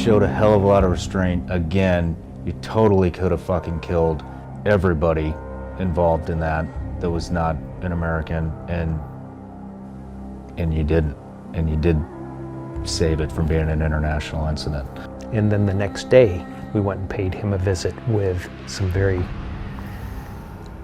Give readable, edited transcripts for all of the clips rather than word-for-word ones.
showed a hell of a lot of restraint. Again, you totally could have fucking killed everybody involved in that was not an American, and you didn't. And you did save it from being an international incident. And then the next day, we went and paid him a visit with some very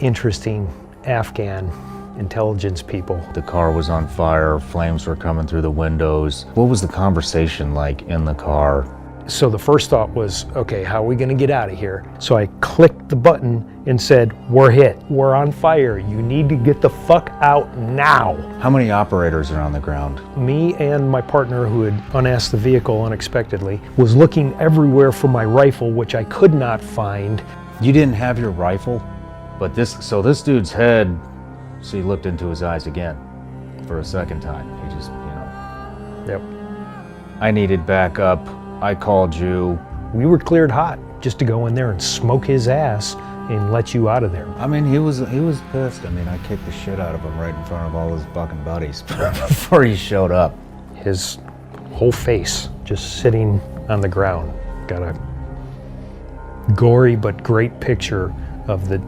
interesting Afghan intelligence people. The car was on fire, flames were coming through the windows. What was the conversation like in the car? So the first thought was, okay, how are we gonna get out of here? So I clicked the button and said, we're hit, we're on fire, you need to get the fuck out now. How many operators are on the ground? Me and my partner, who had unasked the vehicle unexpectedly, was looking everywhere for my rifle, which I could not find. You didn't have your rifle? But this dude's head, so he looked into his eyes again for a second time. He just, Yep. I needed backup. I called you. We were cleared hot just to go in there and smoke his ass and let you out of there. I mean, he was pissed. I mean, I kicked the shit out of him right in front of all his fucking buddies before he showed up. His whole face just sitting on the ground. Got a gory but great picture of the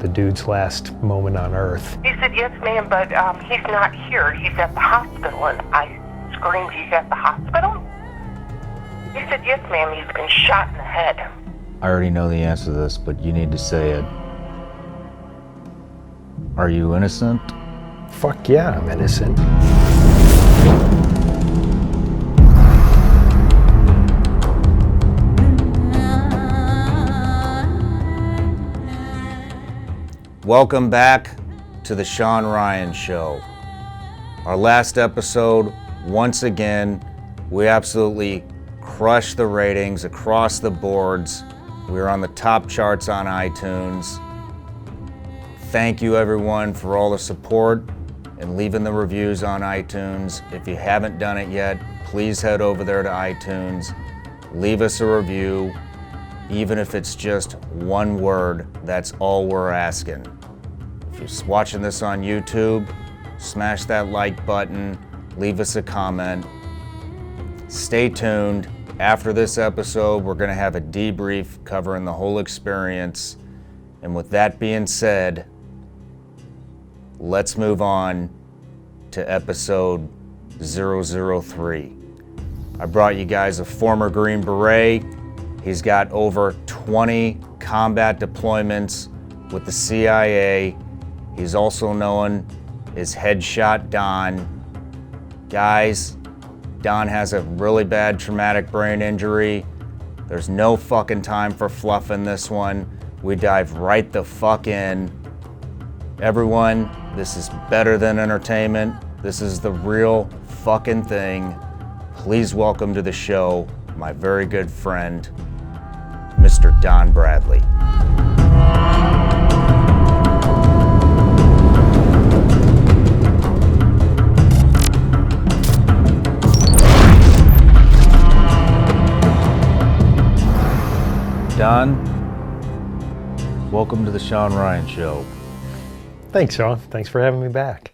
dude's last moment on earth. He said, yes, ma'am, but he's not here. He's at the hospital. And I screamed, he's at the hospital? He said, yes, ma'am, he's been shot in the head. I already know the answer to this, but you need to say it. Are you innocent? Fuck yeah, I'm innocent. Welcome back to the Shawn Ryan Show. Our last episode, once again, we absolutely crushed the ratings across the boards. We were on the top charts on iTunes. Thank you everyone for all the support and leaving the reviews on iTunes. If you haven't done it yet, please head over there to iTunes. Leave us a review. Even if it's just one word, that's all we're asking. If you're watching this on YouTube, smash that like button, leave us a comment. Stay tuned. After this episode, we're gonna have a debrief covering the whole experience. And with that being said, let's move on to episode 003. I brought you guys a former Green Beret. He's got over 20 combat deployments with the CIA. He's also known as Headshot Don. Guys, Don has a really bad traumatic brain injury. There's no fucking time for fluff in this one. We dive right the fuck in. Everyone, this is better than entertainment. This is the real fucking thing. Please welcome to the show my very good friend, Mr. Don Bradley. Don, welcome to the Shawn Ryan Show. Thanks, Shawn. Thanks for having me back.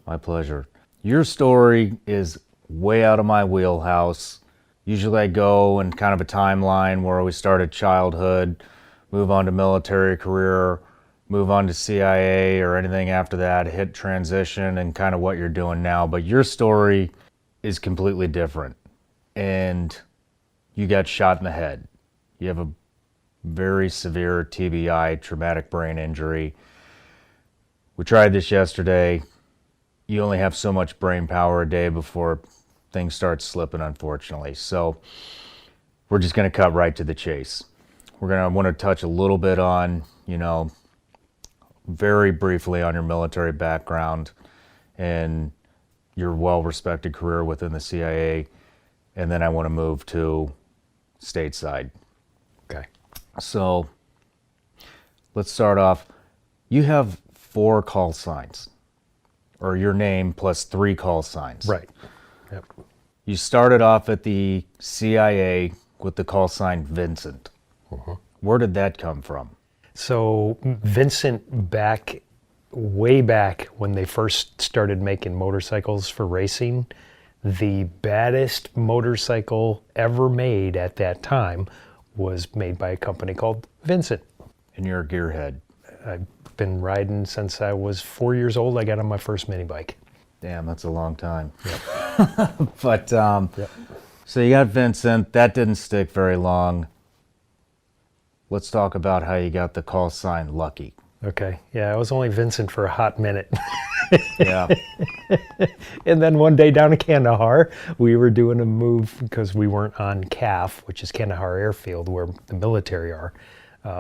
My pleasure. Your story is way out of my wheelhouse. Usually I go in kind of a timeline where we started childhood, move on to military career, move on to CIA or anything after that, hit transition and kind of what you're doing now. But your story is completely different. And you got shot in the head. You have a very severe TBI, traumatic brain injury. We tried this yesterday. You only have so much brain power a day before things start slipping, unfortunately. So we're just going to cut right to the chase. We're going to want to touch a little bit on, very briefly on your military background and your well-respected career within the CIA. And then I want to move to stateside. Okay. So let's start off. You have 4 call signs, or your name plus 3 call signs. Right. Yep. You started off at the CIA with the call sign Vincent. Where did that come from? So Vincent, way back when they first started making motorcycles for racing, The baddest motorcycle ever made at that time was made by a company called Vincent. And you're a gearhead. I've been riding since I was 4 years old. I got on my first mini bike. Damn, that's a long time. Yep. But, so you got Vincent. That didn't stick very long. Let's talk about how you got the Callsign Lucky. Okay, yeah, I was only Vincent for a hot minute. Yeah. And then one day down in Kandahar, we were doing a move because we weren't on CAF, which is Kandahar Airfield, where the military are.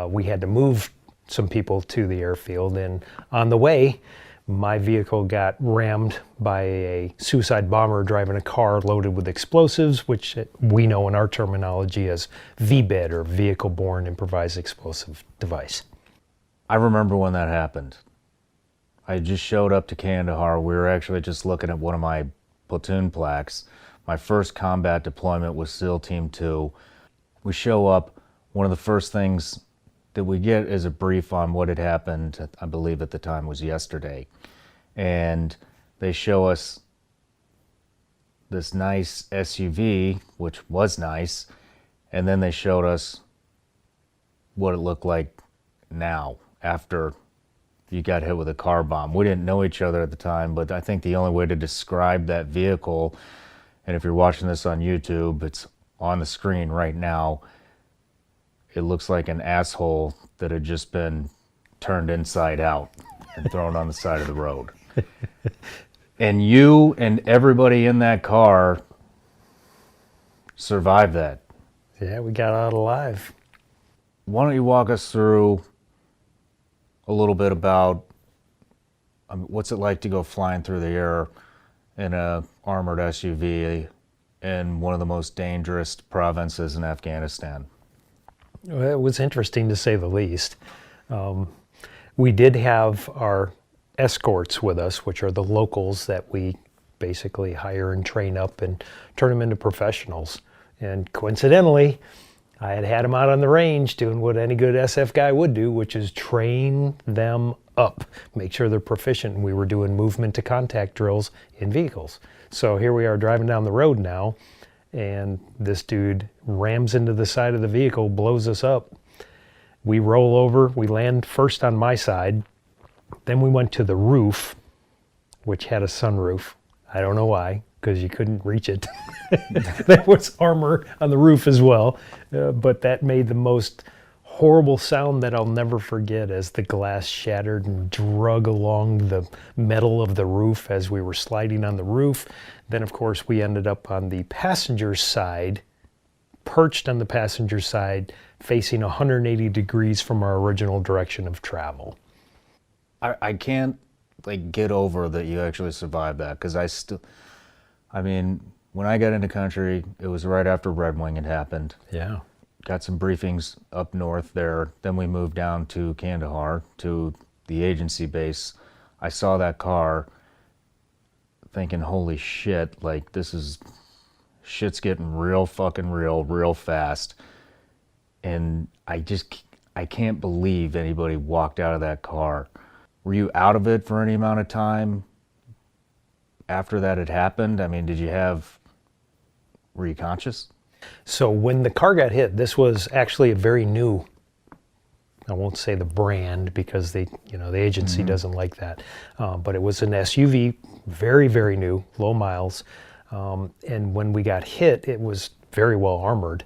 We had to move some people to the airfield, and on the way, my vehicle got rammed by a suicide bomber driving a car loaded with explosives, which we know in our terminology as VBID, or Vehicle-Borne Improvised Explosive Device. I remember when that happened. I just showed up to Kandahar. We were actually just looking at one of my platoon plaques. My first combat deployment was SEAL Team 2. We show up. One of the first things that we get is a brief on what had happened. I believe at the time was yesterday. And they show us this nice SUV, which was nice. And then they showed us what it looked like now, after you got hit with a car bomb. We didn't know each other at the time, but I think the only way to describe that vehicle, and if you're watching this on YouTube, it's on the screen right now, it looks like an asshole that had just been turned inside out and thrown on the side of the road. And you and everybody in that car survived that. Yeah, we got out alive. Why don't you walk us through a little bit about what's it like to go flying through the air in a armored SUV in one of the most dangerous provinces in Afghanistan? Well, it was interesting to say the least. We did have our escorts with us, which are the locals that we basically hire and train up and turn them into professionals. And coincidentally, I had them out on the range doing what any good SF guy would do, which is train them up, make sure they're proficient. And we were doing movement to contact drills in vehicles. So here we are driving down the road now, and this dude rams into the side of the vehicle, blows us up. We roll over, we land first on my side, then we went to the roof, which had a sunroof. I don't know why, because you couldn't reach it. There was armor on the roof as well, but that made the most horrible sound that I'll never forget as the glass shattered and drug along the metal of the roof as we were sliding on the roof. Then, of course, we ended up on the passenger side, perched on the passenger side, facing 180 degrees from our original direction of travel. I can't get over that you actually survived that, because I mean, when I got into country, it was right after Red Wing had happened. Yeah. Got some briefings up north there. Then we moved down to Kandahar, to the agency base. I saw that car thinking, holy shit, shit's getting real fucking real fast. And I can't believe anybody walked out of that car. Were you out of it for any amount of time after that had happened? I mean, were you conscious? So when the car got hit, this was actually a very new, I won't say the brand because the agency doesn't like that, but it was an SUV, very, very new, low miles. And when we got hit, it was very well armored.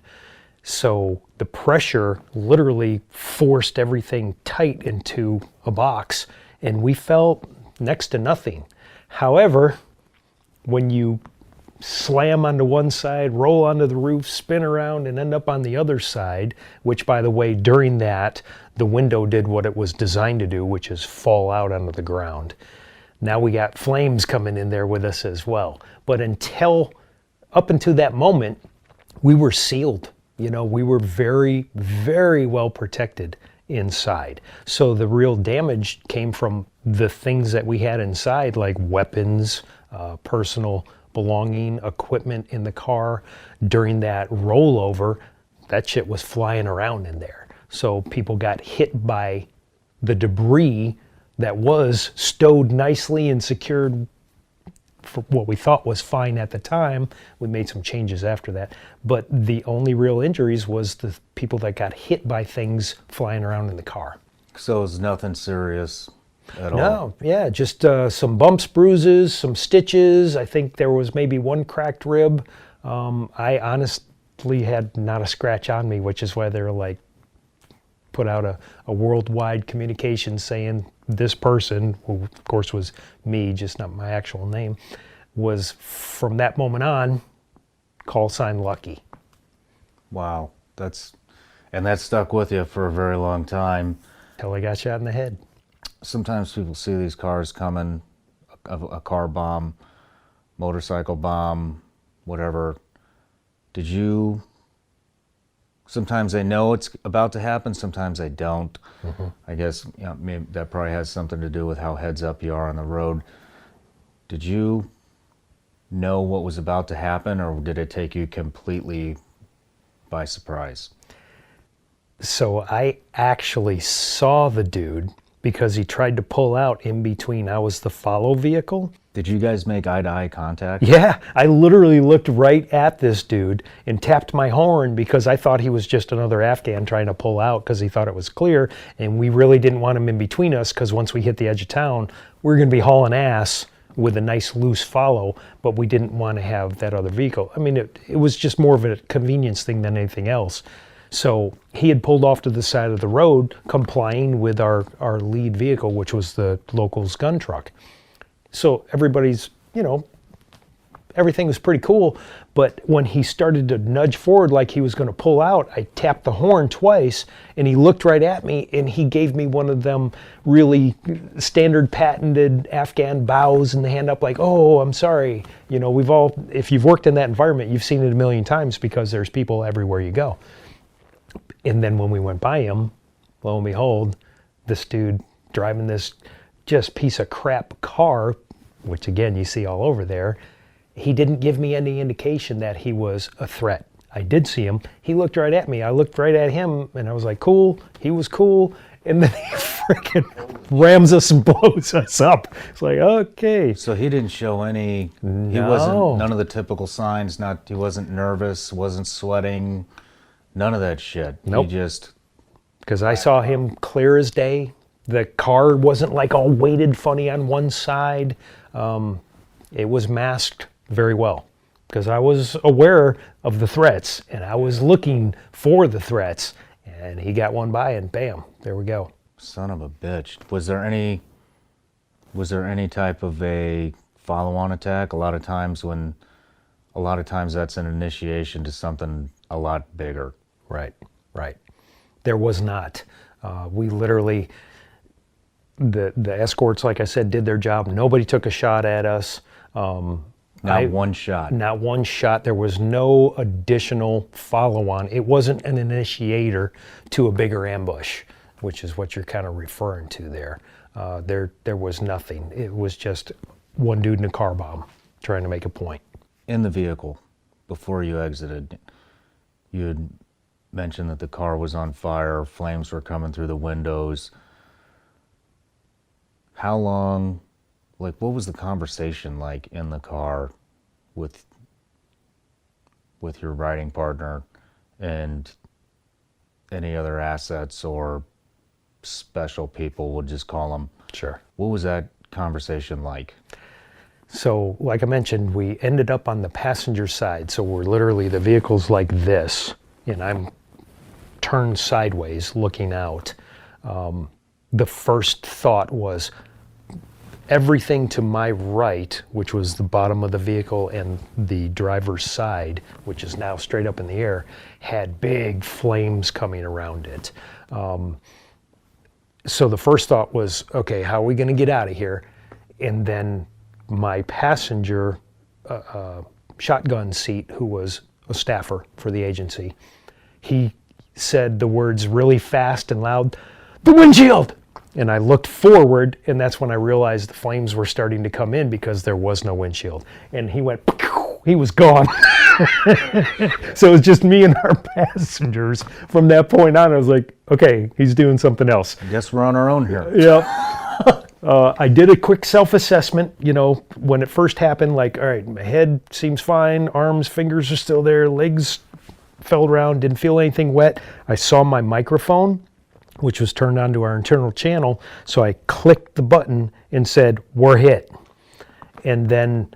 So the pressure literally forced everything tight into a box, and we felt next to nothing. However, when you slam onto one side, roll onto the roof, spin around, and end up on the other side, which, by the way, during that, the window did what it was designed to do, which is fall out onto the ground. Now we got flames coming in there with us as well. But up until that moment, we were sealed. We were very, very well protected inside. So the real damage came from the things that we had inside, like weapons, personal belonging, equipment in the car. During that rollover, that shit was flying around in there. So people got hit by the debris that was stowed nicely and secured for what we thought was fine at the time. We made some changes after that. But the only real injuries was the people that got hit by things flying around in the car. So it was nothing serious at all? No, yeah, just some bumps, bruises, some stitches. I think there was maybe one cracked rib. I honestly had not a scratch on me, which is why they were like, put out a worldwide communication saying this person, who of course was me, just not my actual name, was from that moment on, Callsign Lucky. Wow, and that stuck with you for a very long time. Till I got shot in the head. Sometimes people see these cars coming, a car bomb, motorcycle bomb, whatever. Sometimes they know it's about to happen, sometimes they don't. Mm-hmm. I guess maybe that probably has something to do with how heads up you are on the road. Did you know what was about to happen, or did it take you completely by surprise? So I actually saw the dude because he tried to pull out in between. I was the follow vehicle. Did you guys make eye-to-eye contact? Yeah, I literally looked right at this dude and tapped my horn because I thought he was just another Afghan trying to pull out because he thought it was clear, and we really didn't want him in between us because once we hit the edge of town, we were going to be hauling ass with a nice loose follow, but we didn't want to have that other vehicle. I mean, it was just more of a convenience thing than anything else. So he had pulled off to the side of the road, complying with our lead vehicle, which was the local's gun truck. So everybody's, everything was pretty cool. But when he started to nudge forward like he was going to pull out, I tapped the horn twice, and he looked right at me, and he gave me one of them really standard patented Afghan bows and the hand up like, oh, I'm sorry. If you've worked in that environment, you've seen it a million times because there's people everywhere you go. And then when we went by him, lo and behold, this dude driving this just piece of crap car, which again you see all over there, he didn't give me any indication that he was a threat. I did see him. He looked right at me. I looked right at him, and I was like, cool. He was cool. And then he freaking rams us and blows us up. It's like, okay. So he didn't show any, No. none of the typical signs, he wasn't nervous, wasn't sweating, none of that shit. Nope. He just... Because I saw him clear as day. The car wasn't like all weighted funny on one side. It was masked very well because I was aware of the threats and I was looking for the threats, and he got one by and bam, there we go. Son of a bitch. Was there any type of a follow-on attack? A lot of times that's an initiation to something a lot bigger. Right. There was not. We literally, the escorts, like I said, did their job. Nobody took a shot at us. Not one shot. Not one shot. There was no additional follow-on. It wasn't an initiator to a bigger ambush, which is what you're kind of referring to there. There was nothing. It was just one dude in a car bomb trying to make a point. In the vehicle, before you exited, you had mentioned that the car was on fire, flames were coming through the windows. How long, what was the conversation like in the car with your riding partner and any other assets or special people, we'll just call them? Sure. What was that conversation like? So, like I mentioned, we ended up on the passenger side. So we're literally, the vehicle's like this, and I'm turned sideways looking out. The first thought was everything to my right, which was the bottom of the vehicle and the driver's side, which is now straight up in the air, had big flames coming around it. So the first thought was, okay, how are we going to get out of here? And then my passenger shotgun seat, who was a staffer for the agency, he said the words really fast and loud, "The windshield!" And I looked forward, and that's when I realized the flames were starting to come in because there was no windshield. And he went, he was gone. So it was just me and our passengers. From that point on, I was like, okay, he's doing something else. I guess we're on our own here. Yep. I did a quick self-assessment, you know, when it first happened, like, all right, my head seems fine, arms, fingers are still there, legs fell around, didn't feel anything wet. I saw my microphone, which was turned on to our internal channel, so I clicked the button and said, we're hit. And then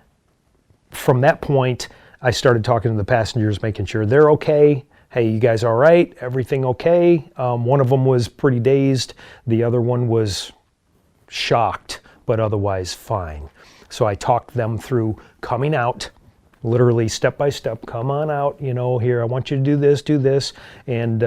from that point, I started talking to the passengers, making sure they're okay. Hey, you guys all right? Everything okay? One of them was pretty dazed. The other one was shocked, but otherwise fine. So I talked them through coming out, literally step by step, come on out, you know, here, I want you to do this. And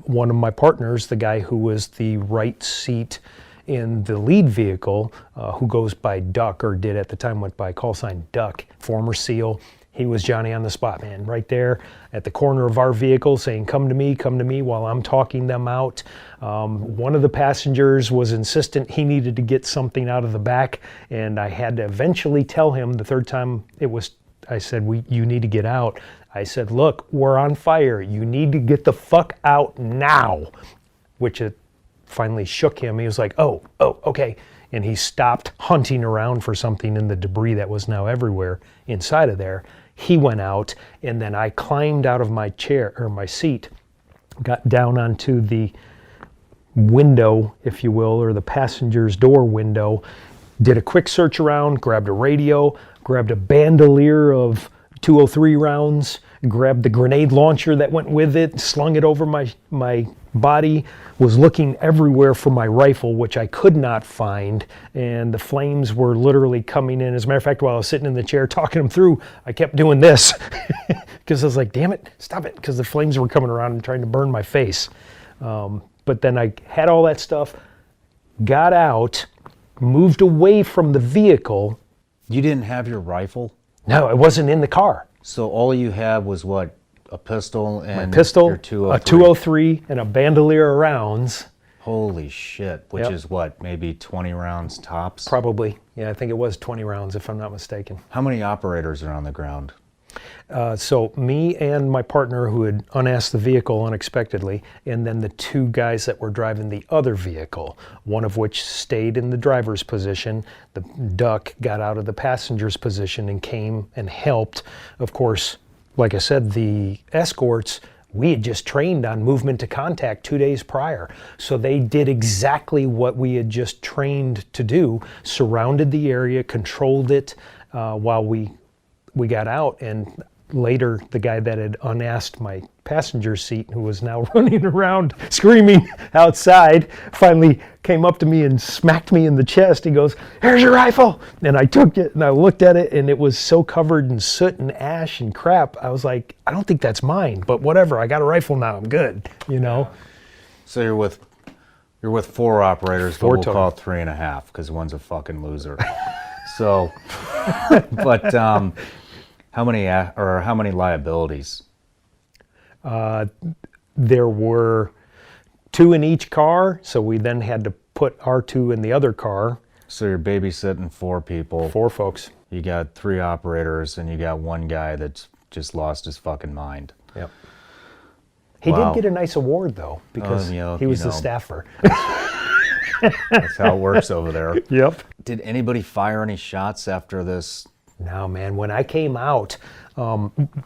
one of my partners, the guy who was the right seat in the lead vehicle, who goes by Duck, or did at the time, went by call sign Duck, former SEAL, he was Johnny on the spot, man, right there at the corner of our vehicle saying, come to me, while I'm talking them out. One of the passengers was insistent he needed to get something out of the back, and I had to eventually tell him the third time I said, you need to get out. I said, look, we're on fire. You need to get the fuck out now, which it finally shook him. He was like, oh, okay. And he stopped hunting around for something in the debris that was now everywhere inside of there. He went out, and then I climbed out of my chair, or my seat, got down onto the window, if you will, or the passenger's door window, did a quick search around, grabbed a radio, grabbed a bandolier of 203 rounds, grabbed the grenade launcher that went with it, slung it over my body, was looking everywhere for my rifle, which I could not find, and the flames were literally coming in. As a matter of fact, while I was sitting in the chair talking them through, I kept doing this because I was like, damn it, stop it, because the flames were coming around and trying to burn my face. But then I had all that stuff, got out, moved away from the vehicle. You didn't have your rifle? No, it wasn't in the car. So all you had was what? A pistol and my pistol, your 203? a 203, and a bandolier of rounds. Holy shit, which Yep. is what, maybe 20 rounds tops? Probably. Yeah, I think it was 20 rounds, if I'm not mistaken. How many operators are on the ground? So me and my partner, who had unasked the vehicle unexpectedly, and then the two guys that were driving the other vehicle, one of which stayed in the driver's position. The Duck got out of the passenger's position and came and helped. Of course, like I said, the escorts, we had just trained on movement to contact 2 days prior. So they did exactly what we had just trained to do, surrounded the area, controlled it while we got out. And later, the guy that had unasked my passenger seat, who was now running around screaming outside, finally came up to me and smacked me in the chest. He goes, "Here's your rifle." And I took it and I looked at it, and it was so covered in soot and ash and crap. I was like, I don't think that's mine, but whatever. I got a rifle now. I'm good, you know? So you're with 4 operators, but Four we'll total. call it 3.5 because one's a fucking loser. So, but how many liabilities? There were 2 in each car, so we then had to put our 2 in the other car. So you're babysitting 4 people. 4 folks. You got 3 operators, and you got 1 guy that's just lost his fucking mind. Yep. He Wow. did get a nice award, though, because yeah, he was you the know. staffer. That's how it works over there. Yep. Did anybody fire any shots after this? No, man, when I came out,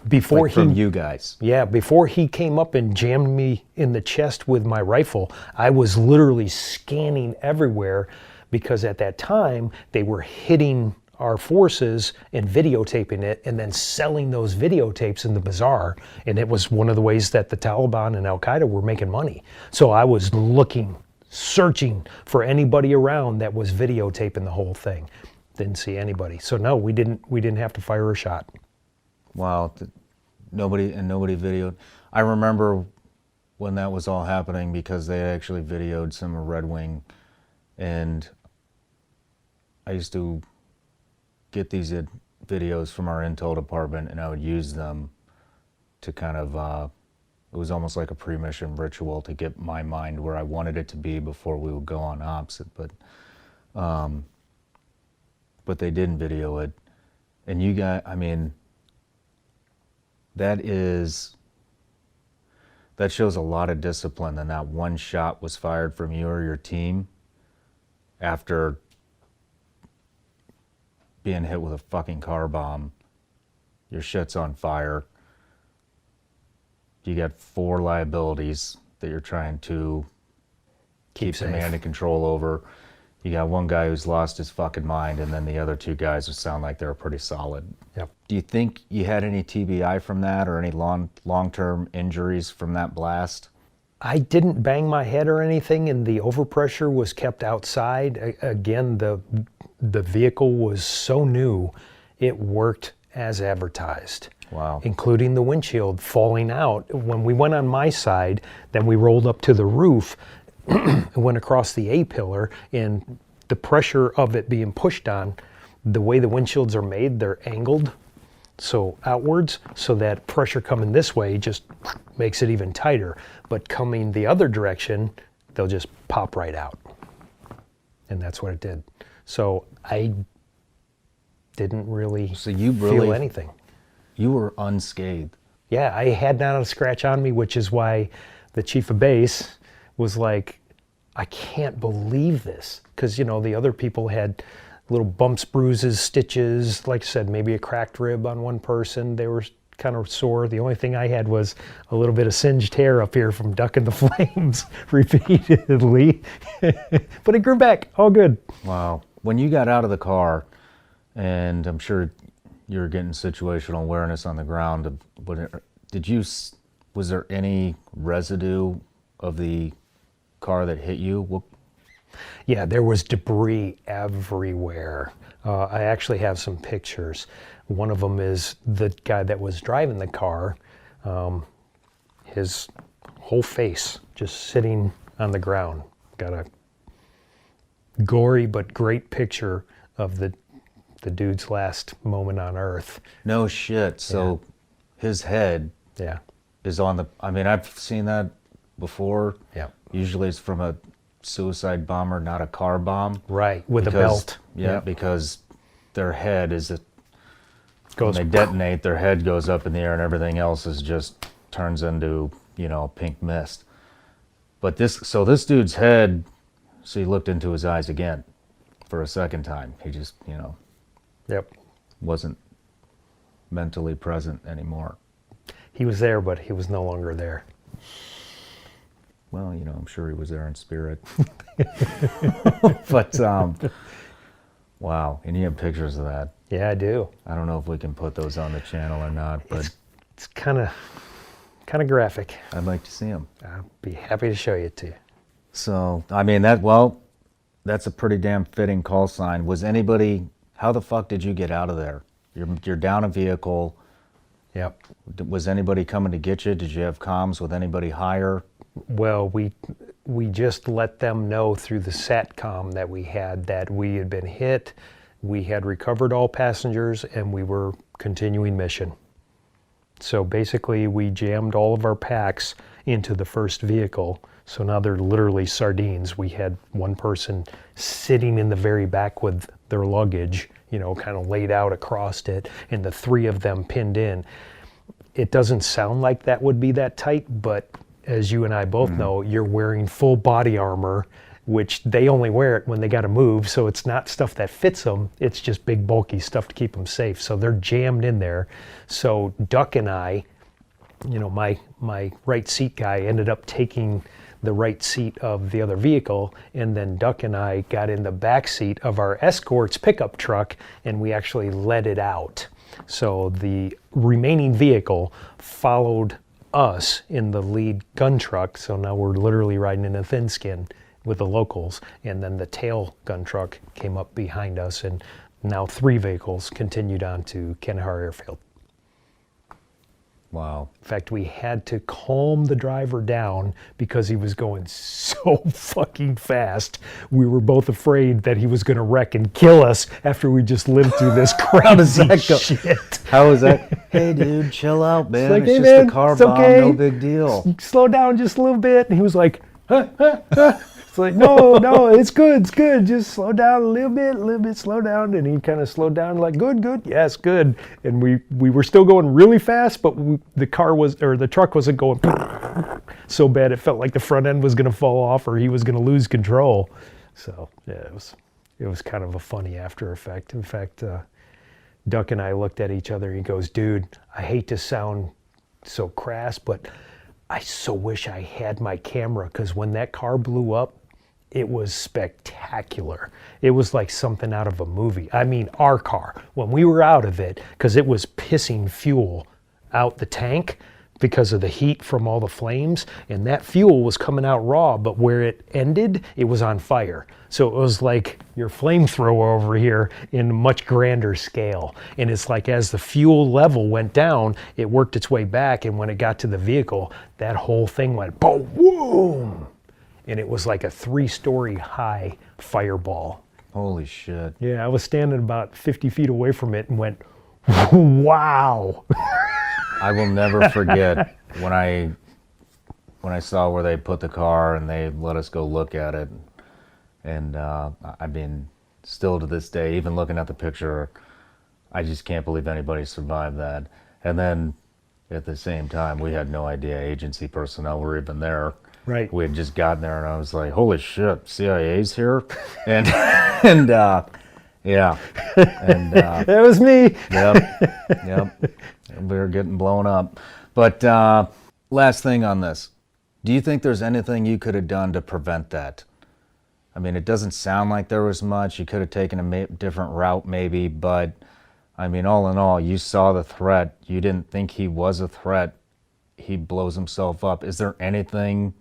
before Like from he... you guys? Yeah, before he came up and jammed me in the chest with my rifle, I was literally scanning everywhere, because at that time, they were hitting our forces and videotaping it and then selling those videotapes in the bazaar. And it was one of the ways that the Taliban and Al-Qaeda were making money. So I was looking, searching for anybody around that was videotaping the whole thing. Didn't see anybody. So no, we didn't have to fire a shot. Wow, nobody videoed. I remember when that was all happening because they actually videoed some of Red Wing, and I used to get these videos from our intel department, and I would use them to kind of, it was almost like a pre-mission ritual to get my mind where I wanted it to be before we would go on ops. But they didn't video it. And you guys, I mean, that shows a lot of discipline, and that one shot was fired from you or your team after being hit with a fucking car bomb. Your shit's on fire. You got 4 liabilities that you're trying to keep command and control over. You got one guy who's lost his fucking mind, and then the other 2 guys who sound like they're pretty solid. Yep. Do you think you had any TBI from that, or any long-term injuries from that blast? I didn't bang my head or anything, and the overpressure was kept outside. Again, the vehicle was so new, it worked as advertised. Wow. Including the windshield falling out. When we went on my side, then we rolled up to the roof, went across the A-pillar, and the pressure of it being pushed on, the way the windshields are made, they're angled so outwards, so that pressure coming this way just makes it even tighter. But coming the other direction, they'll just pop right out. And that's what it did. So I didn't really feel anything. You were unscathed. Yeah, I had not a scratch on me, which is why the chief of base was like, I can't believe this. Because, you know, the other people had little bumps, bruises, stitches, like I said, maybe a cracked rib on one person. They were kind of sore. The only thing I had was a little bit of singed hair up here from ducking the flames repeatedly. But it grew back, all good. Wow. When you got out of the car, and I'm sure you're getting situational awareness on the ground, was there any residue of the car that hit you? Yeah, there was debris everywhere. I actually have some pictures. One of them is the guy that was driving the car. His whole face just sitting on the ground. Got a gory but great picture of the dude's last moment on Earth. No shit. So his head is on the... I mean, I've seen that before. Yeah. Usually it's from a suicide bomber, not a car bomb. Right, with a belt. Yeah, because their head is... when they detonate, their head goes up in the air and everything else is just turns into, you know, pink mist. But this dude's head, so he looked into his eyes again for a second time. He just, you know... wasn't mentally present anymore. He was there, but he was no longer there. Well, you know, I'm sure he was there in spirit. But, wow. And you have pictures of that. Yeah, I do. I don't know if we can put those on the channel or not, but... It's kind of graphic. I'd like to see them. I'll be happy to show you to you. So, I mean, that's a pretty damn fitting call sign. Was anybody... How the fuck did you get out of there? You're down a vehicle. Yep. Was anybody coming to get you? Did you have comms with anybody higher? Well, we just let them know through the SATCOM that we had been hit, we had recovered all passengers, and we were continuing mission. So basically, we jammed all of our packs into the first vehicle. So now they're literally sardines. We had one person sitting in the very back with their luggage, you know, kind of laid out across it, and the 3 of them pinned in. It doesn't sound like that would be that tight, but as you and I both know, you're wearing full body armor, which they only wear it when they got to move, so it's not stuff that fits them, it's just big bulky stuff to keep them safe. So they're jammed in there. So Duck and I, you know, my right seat guy ended up taking the right seat of the other vehicle, and then Duck and I got in the back seat of our escort's pickup truck, and we actually let it out. So the remaining vehicle followed us in the lead gun truck, so now we're literally riding in a thin skin with the locals, and then the tail gun truck came up behind us, and now 3 vehicles continued on to Kandahar Airfield. Wow. In fact, we had to calm the driver down because he was going so fucking fast. We were both afraid that he was going to wreck and kill us after we just lived through this crazy shit. How was that? Hey, dude, chill out, man. It's, like, it's hey, just man, a car it's bomb, okay. no big deal. Slow down just a little bit. And he was like, huh, huh, huh. It's like, no, it's good, Just slow down a little bit, slow down. And he kind of slowed down, like, good, yes, good. And we were still going really fast, but the truck wasn't going so bad it felt like the front end was going to fall off or he was going to lose control. So yeah, it was kind of a funny after effect. In fact, Duck and I looked at each other and he goes, dude, I hate to sound so crass, but I so wish I had my camera, because when that car blew up, it was spectacular. It was like something out of a movie. I mean, our car, when we were out of it, because it was pissing fuel out the tank because of the heat from all the flames, and that fuel was coming out raw, but where it ended, it was on fire. So it was like your flamethrower over here in a much grander scale. And it's like as the fuel level went down, it worked its way back, and when it got to the vehicle, that whole thing went boom! And it was like a 3-story high fireball. Holy shit. Yeah, I was standing about 50 feet away from it and went, wow. I will never forget when I saw where they put the car and they let us go look at it. And I mean, still to this day, even looking at the picture, I just can't believe anybody survived that. And then at the same time, we had no idea agency personnel were even there. Right. We had just gotten there, and I was like, holy shit, CIA's here? And yeah. And that was me. Yep. We were getting blown up. But last thing on this. Do you think there's anything you could have done to prevent that? I mean, it doesn't sound like there was much. You could have taken a different route maybe, but I mean, all in all, you saw the threat. You didn't think he was a threat. He blows himself up. Is there anything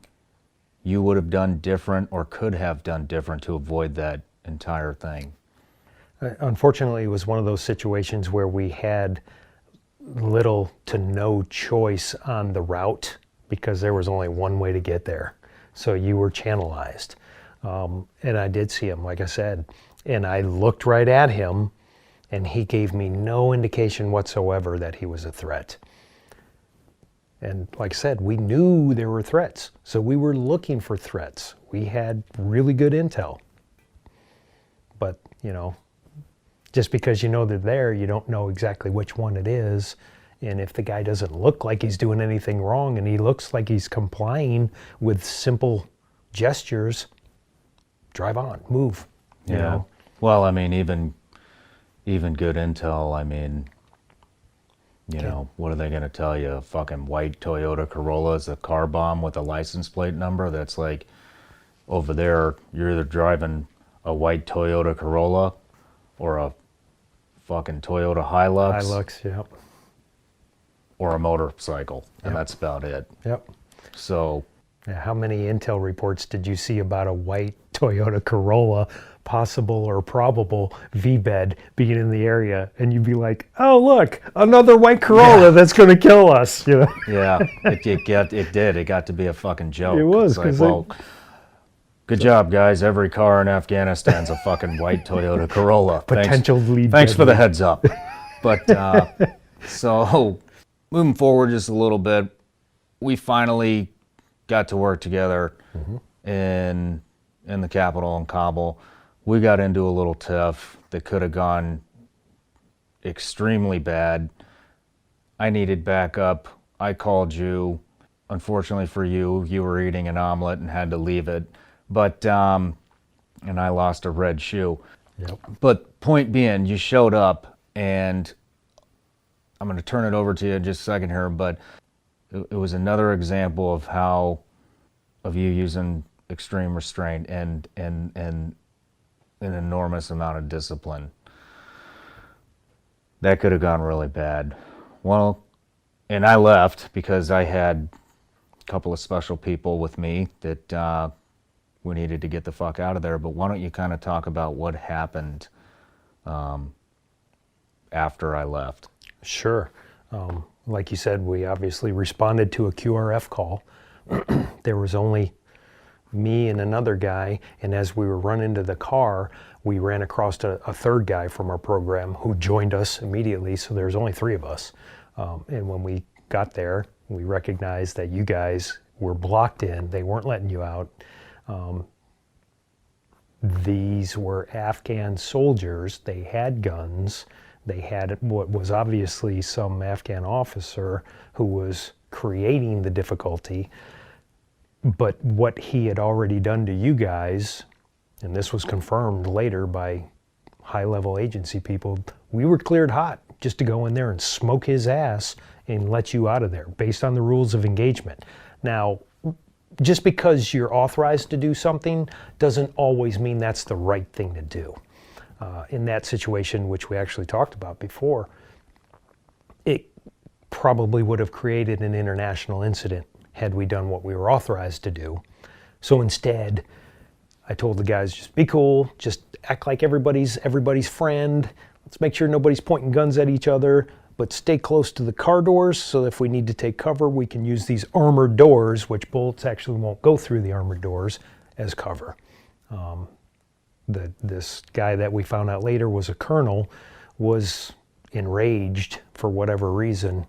you would have done different or could have done different to avoid that entire thing? Unfortunately, it was one of those situations where we had little to no choice on the route because there was only one way to get there. So you were channelized. And I did see him, like I said, and I looked right at him, and he gave me no indication whatsoever that he was a threat. And like I said, we knew there were threats, so we were looking for threats. We had really good intel. But, you know, just because you know they're there, you don't know exactly which one it is. And if the guy doesn't look like he's doing anything wrong and he looks like he's complying with simple gestures, drive on, move. You know? Well, I mean, even good intel, I mean, you know, what are they going to tell you? A fucking white Toyota Corolla is a car bomb with a license plate number? That's like, over there, you're either driving a white Toyota Corolla or a fucking Toyota Hilux. Hilux, yep. Or a motorcycle, and that's about it. Yep. So... yeah, how many intel reports did you see about a white Toyota Corolla, possible or probable V-bed being in the area, and you'd be like, oh look, another white Corolla that's going to kill us, you know? Yeah, it did. It got to be a fucking joke. It was. It's like, well, good job, guys. Every car in Afghanistan's a fucking white Toyota Corolla. Potentially Thanks for deadly. the heads up. But, so, moving forward just a little bit, we finally got to work together in the capital in Kabul. We got into a little tiff that could have gone extremely bad. I needed backup. I called you. Unfortunately for you, you were eating an omelet and had to leave it. But, and I lost a red shoe. Yep. But point being, you showed up, and I'm going to turn it over to you in just a second here, but it was another example of you using extreme restraint and an enormous amount of discipline. That could have gone really bad. Well, and I left because I had a couple of special people with me that we needed to get the fuck out of there. But why don't you kind of talk about what happened after I left? Sure. Like you said, we obviously responded to a QRF call. There was only me and another guy, and as we were running to the car, we ran across a third guy from our program who joined us immediately, so there was only 3 of us. And when we got there, we recognized that you guys were blocked in. They weren't letting you out. These were Afghan soldiers. They had guns. They had what was obviously some Afghan officer who was creating the difficulty. But what he had already done to you guys, and this was confirmed later by high-level agency people, we were cleared hot just to go in there and smoke his ass and let you out of there based on the rules of engagement. Now, just because you're authorized to do something doesn't always mean that's the right thing to do. In that situation, which we actually talked about before, it probably would have created an international incident had we done what we were authorized to do. So instead, I told the guys, just be cool, just act like everybody's friend. Let's make sure nobody's pointing guns at each other, but stay close to the car doors so if we need to take cover, we can use these armored doors, which bullets actually won't go through the armored doors, as cover. This guy that we found out later was a colonel, was enraged for whatever reason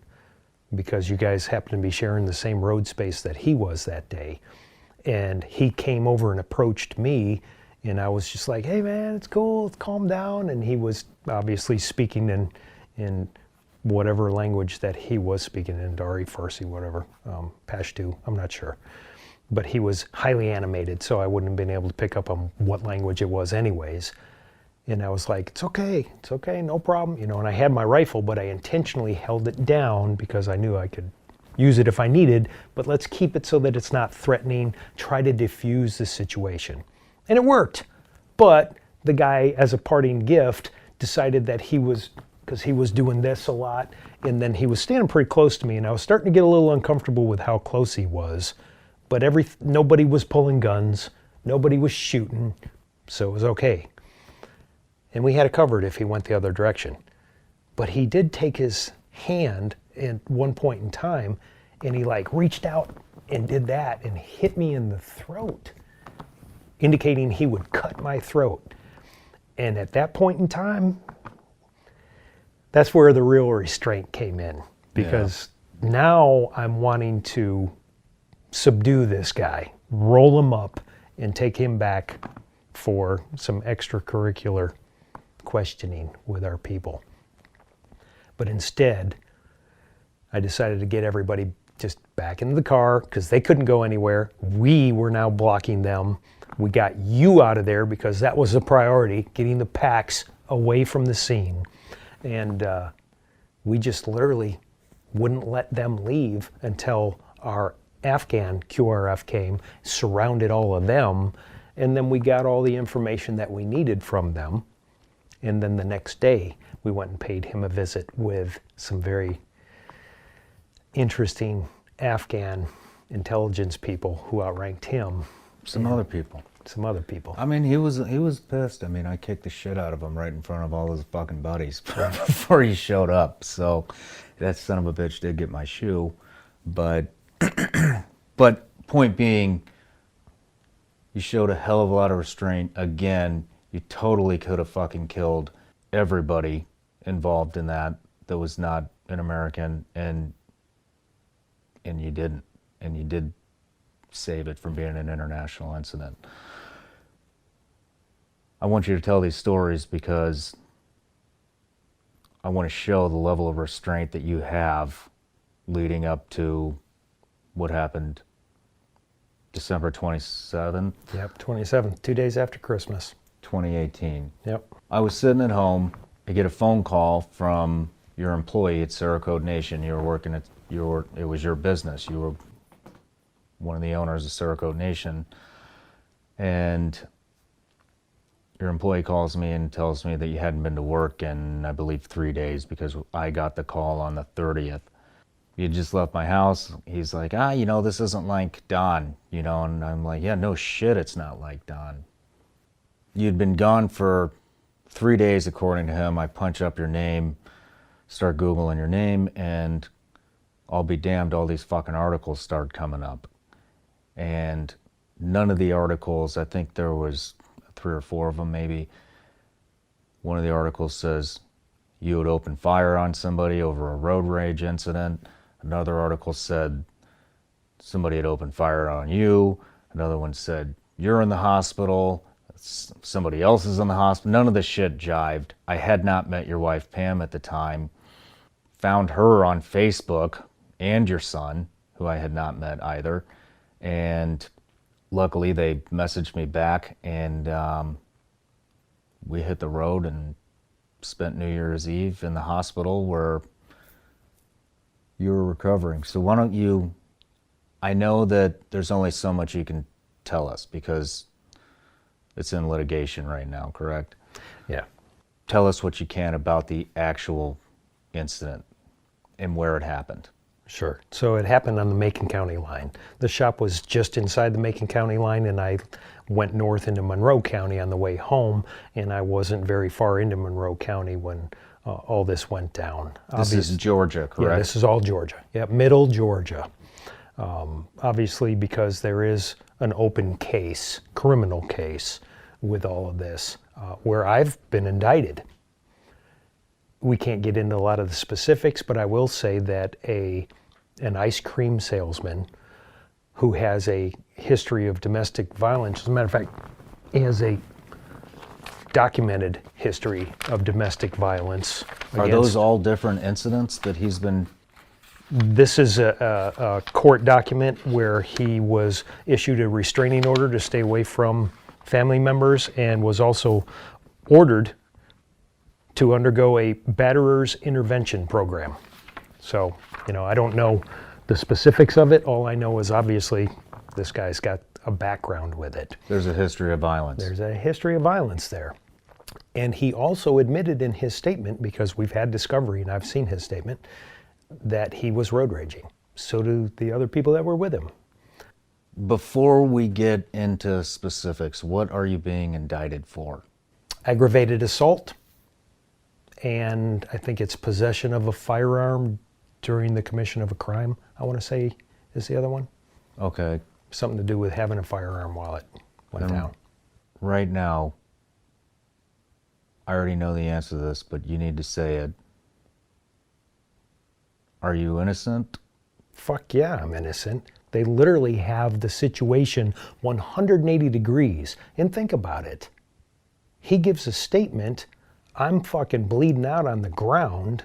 because you guys happen to be sharing the same road space that he was that day. And he came over and approached me, and I was just like, hey man, it's cool, calm down. And he was obviously speaking in whatever language that he was speaking in, Dari, Farsi, whatever, Pashto, I'm not sure. But he was highly animated, so I wouldn't have been able to pick up on what language it was anyways. And I was like, it's okay, no problem. You know, and I had my rifle, but I intentionally held it down because I knew I could use it if I needed, but let's keep it so that it's not threatening, try to diffuse the situation. And it worked. But the guy, as a parting gift, decided that he was, because he was doing this a lot, and then he was standing pretty close to me, and I was starting to get a little uncomfortable with how close he was. But nobody was pulling guns, nobody was shooting, so it was okay. And we had it covered if he went the other direction. But he did take his hand at one point in time, and he like reached out and did that and hit me in the throat, indicating he would cut my throat. And at that point in time, that's where the real restraint came in, because now I'm wanting to subdue this guy, roll him up, and take him back for some extracurricular questioning with our people. But instead, I decided to get everybody just back into the car because they couldn't go anywhere. We were now blocking them. We got you out of there because that was a priority, getting the packs away from the scene. And we just literally wouldn't let them leave until our Afghan QRF came, surrounded all of them, and then we got all the information that we needed from them. And then the next day, we went and paid him a visit with some very interesting Afghan intelligence people who outranked him. Some other people. I mean, he was pissed. I mean, I kicked the shit out of him right in front of all his fucking buddies before he showed up. So that son of a bitch did get my shoe. But point being, you showed a hell of a lot of restraint. Again, you totally could have fucking killed everybody involved in that was not an American, and you didn't. And you did save it from being an international incident. I want you to tell these stories because I want to show the level of restraint that you have leading up to what happened December 27th? Yep, 27th, 2 days after Christmas. 2018. Yep. I was sitting at home. I get a phone call from your employee at Sarah Code Nation. You were working at it was your business. You were one of the owners of Sarah Code Nation. And your employee calls me and tells me that you hadn't been to work in, I believe, 3 days because I got the call on the 30th. You just left my house. He's like, this isn't like Don, and I'm like, yeah, no shit, it's not like Don. You'd been gone for 3 days, according to him. I punch up your name, start Googling your name, and I'll be damned, all these fucking articles start coming up. And none of the articles, I think there was 3 or 4 of them maybe, one of the articles says you would open fire on somebody over a road rage incident. Another article said somebody had opened fire on you. Another one said you're in the hospital. Somebody else is in the hospital. None of this shit jived. I had not met your wife, Pam, at the time. Found her on Facebook and your son, who I had not met either. And luckily they messaged me back, and we hit the road and spent New Year's Eve in the hospital where you were recovering. So why don't you, I know that there's only so much you can tell us because it's in litigation right now, correct? Yeah. Tell us what you can about the actual incident and where it happened. Sure. So it happened on the Macon County line. The shop was just inside the Macon County line, and I went north into Monroe County on the way home, and I wasn't very far into Monroe County when all this went down. This is Georgia, correct? Yeah, this is all Georgia. Yeah, middle Georgia. Obviously, because there is an open case, criminal case, with all of this, where I've been indicted. We can't get into a lot of the specifics, but I will say that an ice cream salesman who has a history of domestic violence, as a matter of fact, he has a documented history of domestic violence. Are those all different incidents that he's been? This is a court document where he was issued a restraining order to stay away from family members and was also ordered to undergo a batterer's intervention program. So, I don't know the specifics of it. All I know is obviously this guy's got a background with it. There's a history of violence. There's a history of violence there. And he also admitted in his statement, because we've had discovery and I've seen his statement, that he was road raging. So do the other people that were with him. Before we get into specifics, what are you being indicted for? Aggravated assault, and I think it's possession of a firearm during the commission of a crime, I want to say is the other one. Okay. Something to do with having a firearm while it went down. Right now, I already know the answer to this, but you need to say it. Are you innocent? Fuck yeah, I'm innocent. They literally have the situation 180 degrees. And think about it. He gives a statement, I'm fucking bleeding out on the ground,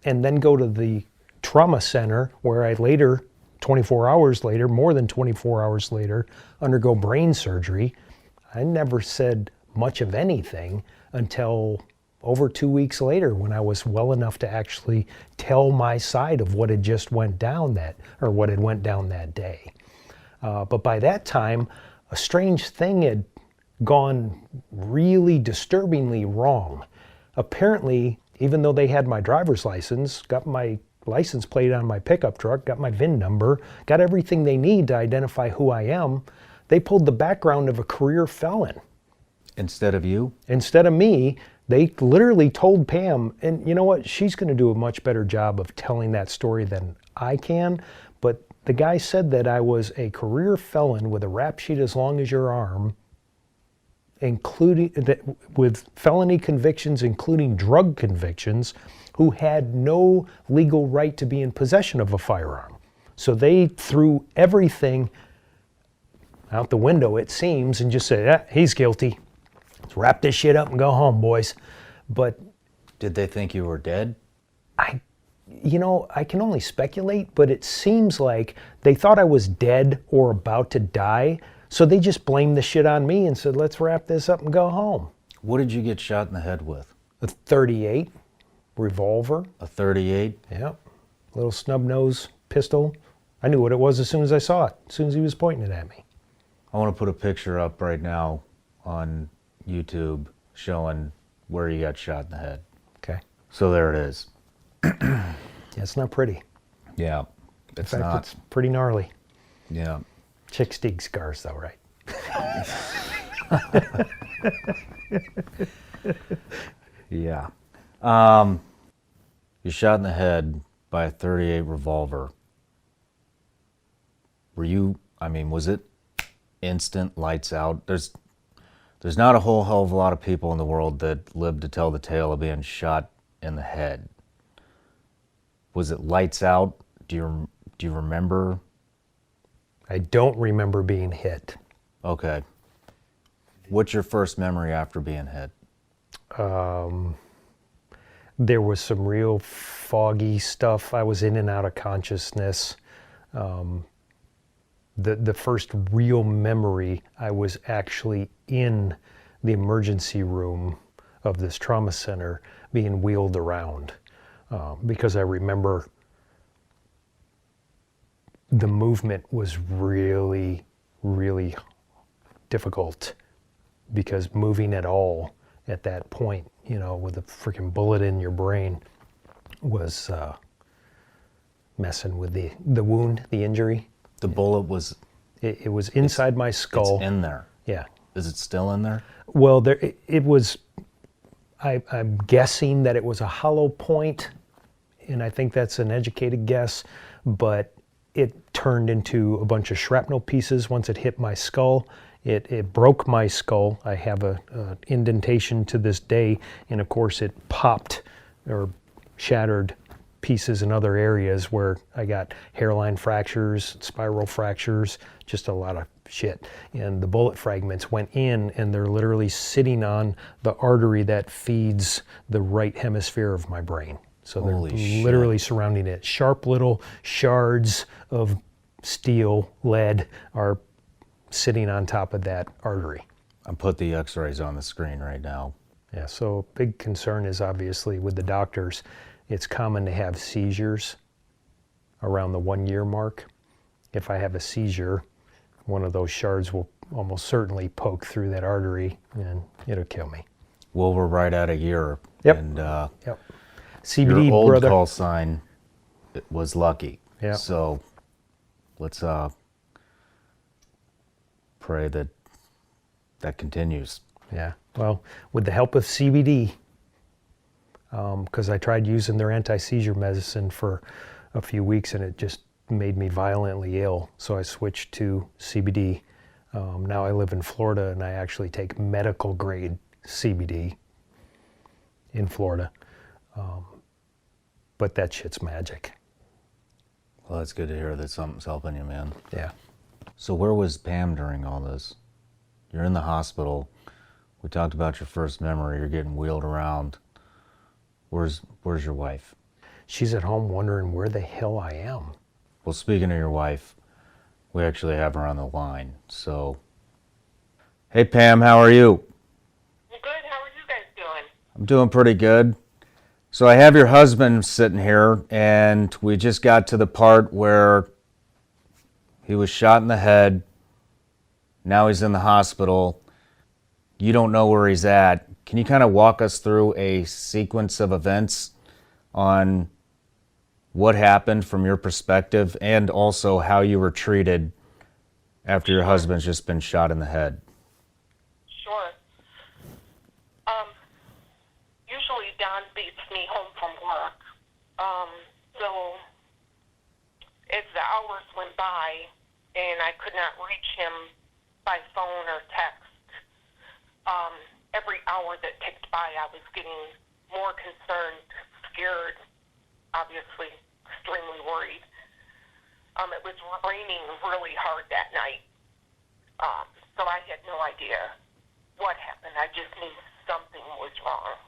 and then go to the trauma center where I later, 24 hours later, more than 24 hours later, undergo brain surgery. I never said much of anything until over 2 weeks later when I was well enough to actually tell my side of what had just went down that day. But by that time, a strange thing had gone really disturbingly wrong. Apparently, even though they had my driver's license, got my license plate on my pickup truck, got my VIN number, got everything they need to identify who I am, they pulled the background of a career felon. Instead of you? Instead of me, they literally told Pam, and you know what, she's going to do a much better job of telling that story than I can, but the guy said that I was a career felon with a rap sheet as long as your arm, including that with felony convictions, including drug convictions, who had no legal right to be in possession of a firearm. So they threw everything out the window, it seems, and just said, he's guilty. Let's wrap this shit up and go home, boys. But did they think you were dead? I can only speculate, but it seems like they thought I was dead or about to die. So they just blamed the shit on me and said, let's wrap this up and go home. What did you get shot in the head with? A .38 revolver. A .38? Yeah. Little snub nose pistol. I knew what it was as soon as I saw it, as soon as he was pointing it at me. I want to put a picture up right now on YouTube showing where you got shot in the head. Okay. So there it is. Yeah, it's not pretty. Yeah, it's In fact, not. It's pretty gnarly. Yeah. Chicks dig scars though, right? Yeah. You're shot in the head by a .38 revolver. Was it instant lights out? There's not a whole hell of a lot of people in the world that live to tell the tale of being shot in the head. Was it lights out? Do you remember? I don't remember being hit. Okay. What's your first memory after being hit? There was some real foggy stuff. I was in and out of consciousness. The first real memory, I was actually in the emergency room of this trauma center being wheeled around, because I remember the movement was really, really difficult, because moving at all at that point, you know, with a freaking bullet in your brain, was messing with the wound, the injury. The bullet was... It was inside my skull. It's in there. Yeah. Is it still in there? Well, it was, I'm guessing that it was a hollow point, and I think that's an educated guess, but it turned into a bunch of shrapnel pieces once it hit my skull. It broke my skull. I have a indentation to this day, and of course it popped or shattered pieces in other areas where I got hairline fractures, spiral fractures, just a lot of shit. And the bullet fragments went in, and they're literally sitting on the artery that feeds the right hemisphere of my brain. So they're literally surrounding it. Sharp little shards of steel, lead are sitting on top of that artery. I put the x-rays on the screen right now. Yeah, so big concern is obviously with the doctors, it's common to have seizures around the 1 year mark. If I have a seizure, one of those shards will almost certainly poke through that artery and it'll kill me. Well, we're right at a year. Yep. And Yep. CBD, your old brother. call sign was Lucky. Yeah. So let's pray that that continues. Yeah, well, with the help of CBD, because I tried using their anti-seizure medicine for a few weeks and it just made me violently ill. So I switched to CBD. Now I live in Florida and I actually take medical grade CBD in Florida. But that shit's magic. Well, that's good to hear that something's helping you, man. Yeah. So where was Pam during all this? You're in the hospital. We talked about your first memory. You're getting wheeled around. Where's your wife? She's at home wondering where the hell I am. Well, speaking of your wife, we actually have her on the line. So, hey Pam, how are you? Good. How are you guys doing? I'm doing pretty good. So I have your husband sitting here, and we just got to the part where he was shot in the head. Now he's in the hospital. You don't know where he's at. Can you kind of walk us through a sequence of events on what happened from your perspective and also how you were treated after your husband's just been shot in the head? Sure. Usually Don beats me home from work. So as the hours went by and I could not reach him by phone or text, every hour that ticked by I was getting more concerned, scared, obviously extremely worried. It was raining really hard that night, so I had no idea what happened. I just knew something was wrong.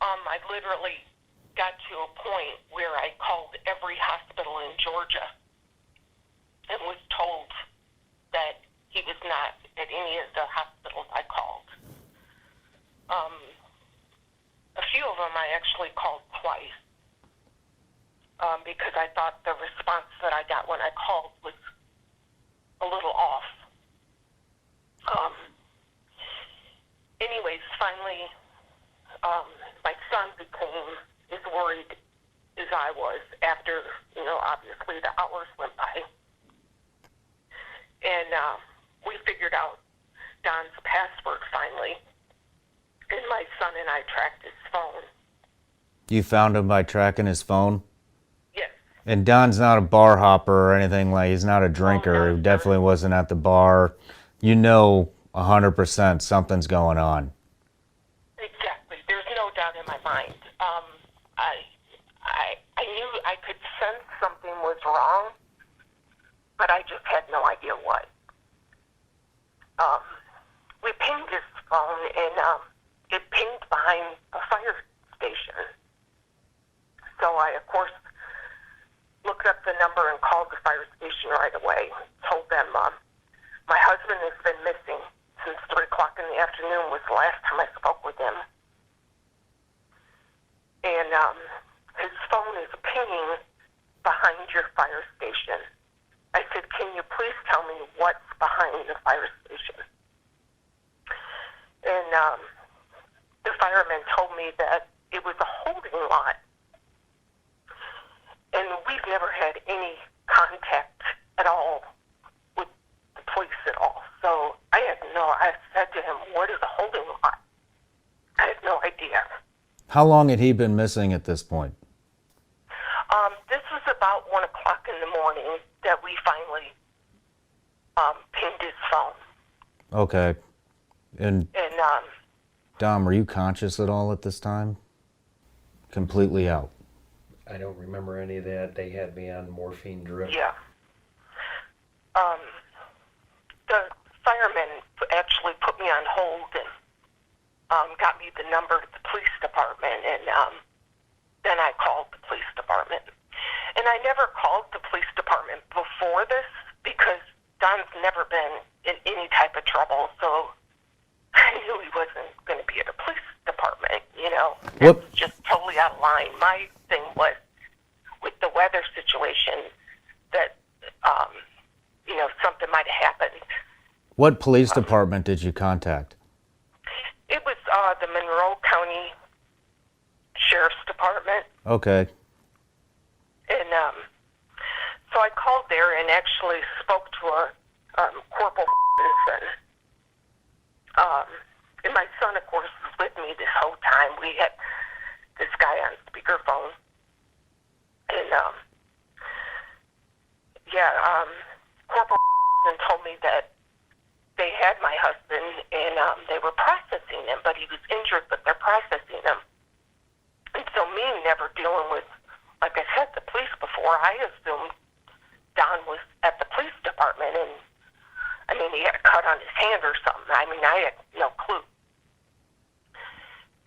I literally got to a point where I called every hospital in Georgia and was told that he was not at any of the hospitals I called. A few of them I actually called twice because I thought the response that I got when I called was a little off. Anyways, finally, my son became as worried as I was after, obviously the hours went by. And we figured out Don's password finally. And my son and I tracked his phone. You found him by tracking his phone? Yes. And Don's not a bar hopper or anything, like he's not a drinker. He definitely wasn't at the bar. You know 100% something's going on. Exactly. There's no doubt in my mind. I knew I could sense something was wrong, but I just had no idea what. We pinged his phone, and it pinged behind a fire station. So I, of course, looked up the number and called the fire station right away. Told them, my husband has been missing since 3 afternoon was the last time I spoke with him. And his phone is pinging behind your fire station. I said, can you please tell me what's behind the fire station? And the fireman told me that it was a holding lot. And we've never had any contact at all with the police at all. So I said to him, what is a holding lot? I had no idea. How long had he been missing at this point? This was about 1 o'clock in the morning that we finally pinged his phone. Okay. And Dom, were you conscious at all at this time? Completely out? I don't remember any of that. They had me on morphine drip. Yeah. The fireman actually put me on hold and got me the number to the police department, and then I called the police department. And I never called the police department before this because Don's never been in any type of trouble, so I knew he wasn't going to be at a police department, you know. It was just totally out of line. My thing was with the weather situation that, you know, something might have happened. What police department did you contact? It was the Monroe County Sheriff's Department. Okay. And so I called there and actually spoke to a Corporal and my son, of course, was with me this whole time. We had this guy on speakerphone. And, Corporal told me that they had my husband and they were processing him, but he was injured, but they're processing him. And so me never dealing with, like I said, the police before, I assumed Don was at the police department, and I mean, he had a cut on his hand or something. I mean, I had no clue.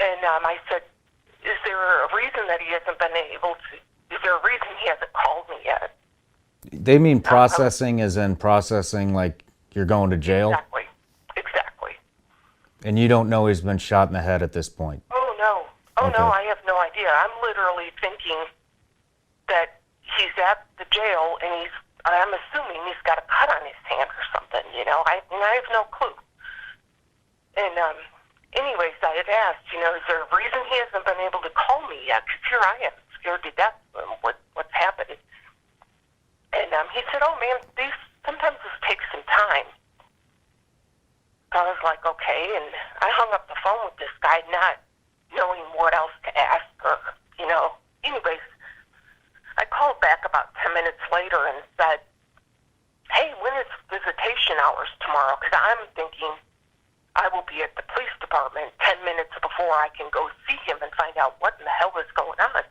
And I said, is there a reason that he hasn't been able to, is there a reason he hasn't called me yet? They mean processing as in processing like you're going to jail? Exactly. And you don't know he's been shot in the head at this point? Oh, no. Okay. No, I have no idea. I'm literally thinking that he's at the jail and I'm assuming he's got a cut on his hand or something, you know. I have no clue. And anyways, I had asked, you know, is there a reason he hasn't been able to call me yet? Because here I am, scared to death what's happening. And he said, oh, man, sometimes this takes some time. I was like, okay, and I hung up the phone with this guy, not knowing what else to ask or, you know. Anyways, I called back about 10 minutes later and said, hey, when is visitation hours tomorrow? Because I'm thinking I will be at the police department 10 minutes before I can go see him and find out what in the hell is going on.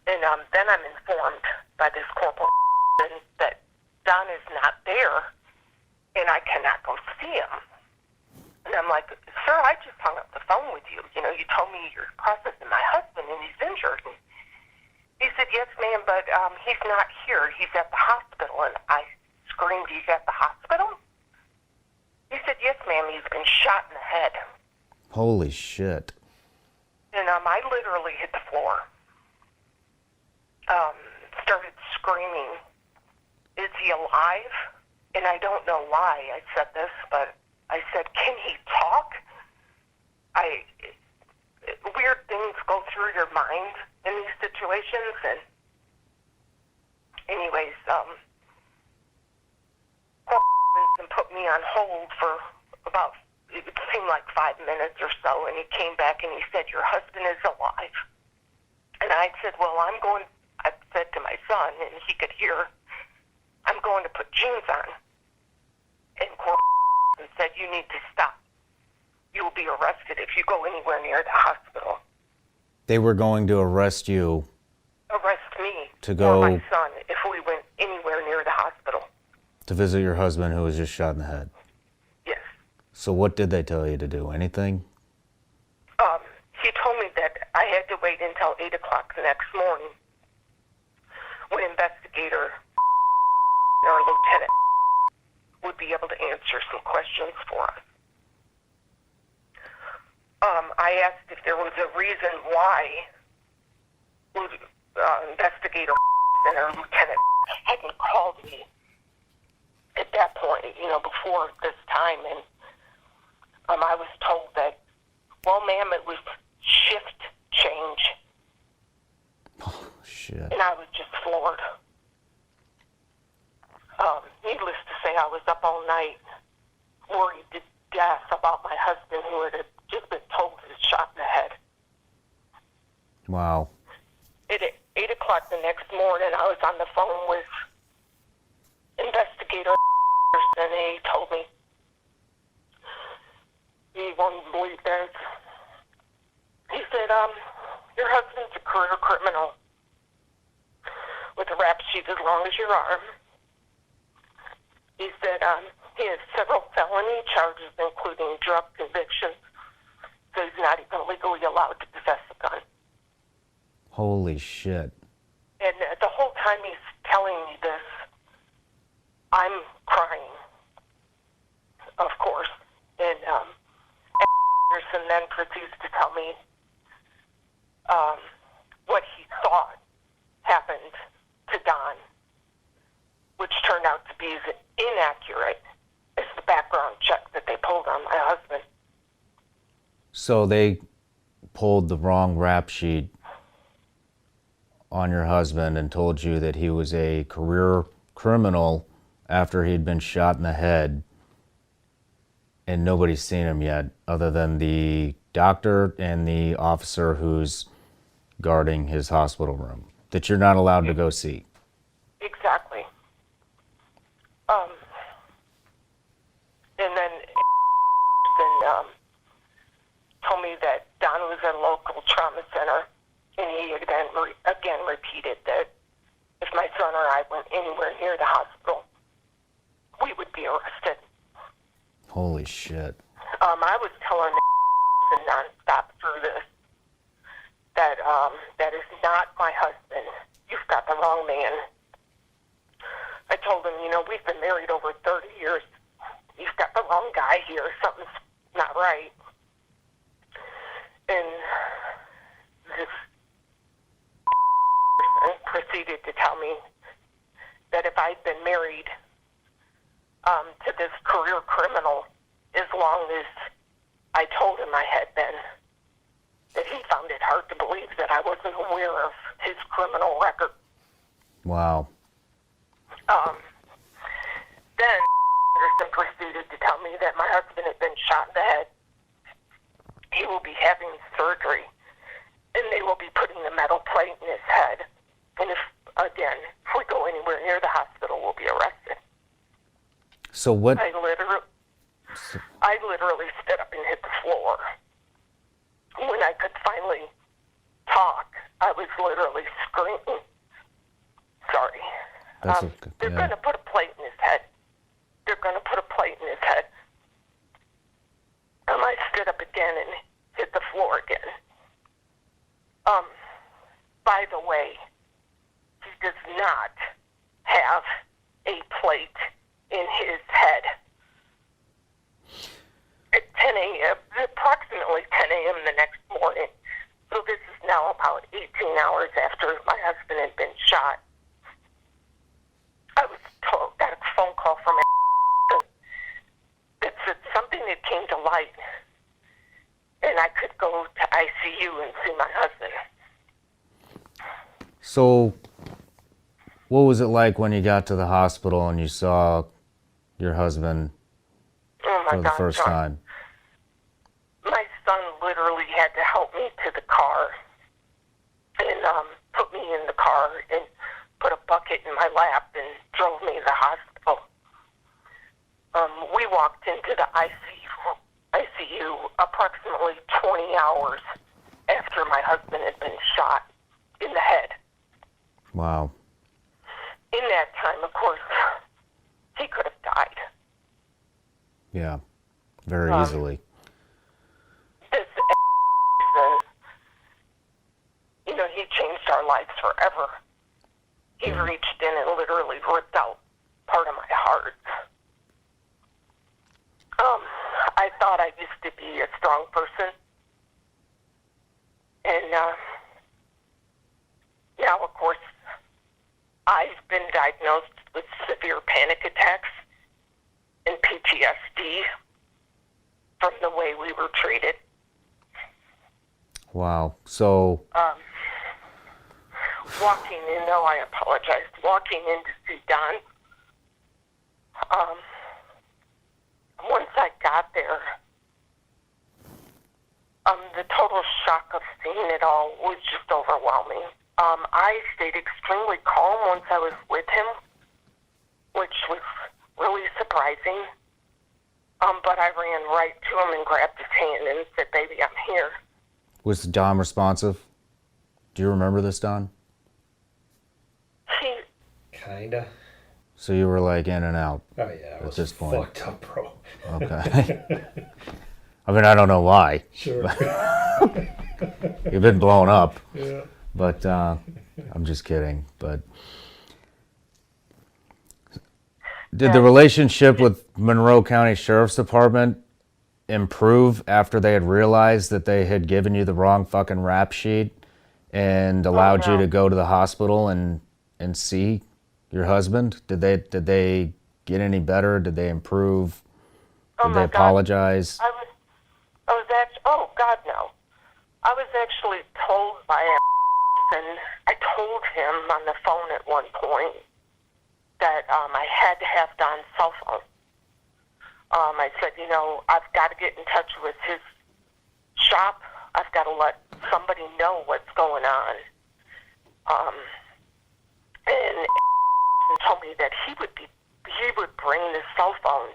And then I'm informed by this corporal that Don is not there and I cannot go see him. And I'm like, sir, I just hung up the phone with you. You know, you told me you're processing my husband and he's injured. And he said, yes, ma'am, but he's not here. He's at the hospital. And I screamed, he's at the hospital? He said, yes, ma'am, he's been shot in the head. Holy shit. And I literally hit the floor. Started screaming, is he alive? And I don't know why I said this, but I said, can he talk? Weird things go through your mind in these situations, and anyways, Corporal put me on hold for about, it seemed like 5 minutes or so, and he came back and he said, your husband is alive. And I said, well, I said to my son, and he could hear, I'm going to put jeans on. And Corporal said, you need to stop. You will be arrested if you go anywhere near the hospital. They were going to arrest you. Arrest me to go, or my son if we went anywhere near the hospital. To visit your husband who was just shot in the head? Yes. So what did they tell you to do? Anything? He told me that I had to wait until 8 o'clock the next morning when investigator or lieutenant would be able to answer some questions for us. I asked if there was a reason why investigator and Lieutenant hadn't called me at that point, before this time, and I was told that, well, ma'am, it was shift change. Oh, shit. And I was just floored. Needless to say, I was up all night, worried to death about my husband, who had just been told he was shot in the head. Wow. At 8 o'clock the next morning, I was on the phone with investigator, and he told me, he won't believe this. He said, your husband's a career criminal with a rap sheet as long as your arm. He said he has several felony charges, including drug convictions, so he's not even legally allowed to possess a gun. Holy shit. And the whole time he's telling me this, I'm crying, of course. And Anderson then proceeds to tell me what he thought happened to Don, which turned out to be as inaccurate as the background check that they pulled on my husband. So they pulled the wrong rap sheet on your husband and told you that he was a career criminal after he'd been shot in the head, and nobody's seen him yet other than the doctor and the officer who's guarding his hospital room that you're not allowed to go see. Exactly. And then told me that Don was at a local trauma center, and he again repeated that if my son or I went anywhere near the hospital, we would be arrested. Holy shit. I was telling nonstop through this that that is not my husband. You've got the wrong man. I told him, we've been married over 30 years. You've got the wrong guy here. Something's not right. And this person proceeded to tell me that if I'd been married to this career criminal as long as I told him I had been, that he found it hard to believe that I wasn't aware of his criminal record. Wow. Then Anderson proceeded to tell me that my husband had been shot in the head. He will be having surgery, and they will be putting a metal plate in his head. And if we go anywhere near the hospital, we'll be arrested. So what? I literally stood up and hit the floor. When I could finally talk, I was literally screaming. Sorry. They're going to put a plate in his head. They're going to put a plate in his head. I stood up again and hit the floor again. By the way, he does not have a plate in his head. At 10 a.m., approximately 10 a.m. the next morning, so this is now about 18 hours after my husband had been shot, I was got a phone call from that said something that came to light, and I could go to ICU and see my husband. So what was it like when you got to the hospital and you saw your husband for the first time? My son literally had to help me to the car and put me in the car and put a bucket in my lap and drove me to the hospital. We walked into the ICU approximately 20 hours after my husband had been shot in the head. Wow. In that time, of course, he could have died. Yeah, very easily. This he changed our lives forever. He reached in and literally ripped out part of my heart. I thought I used to be a strong person, panic attacks and PTSD from the way we were treated. Wow. So, walking in, no, I apologize. Walking in to see Don, once I got there, the total shock of seeing it all was just overwhelming. I stayed extremely calm once I was with him, which was really surprising. But I ran right to him and grabbed his hand and said, "Baby, I'm here." was Don responsive? Do you remember this, Don? Kinda. So you were like in and out. Oh yeah, at this point. Fucked up, bro. Okay. I mean, I don't know why. Sure. You've been blown up. Yeah. But I'm just kidding. But did the relationship with Monroe County Sheriff's Department improve after they had realized that they had given you the wrong fucking rap sheet and allowed you to go to the hospital and see your husband? Did they get any better? Did they improve? Did they apologize? I was actually, oh God, no. I was actually told by and I told him on the phone at one point that I had to have Don's cell phone. I said, I've got to get in touch with his shop. I've got to let somebody know what's going on. And told me that he would bring the cell phone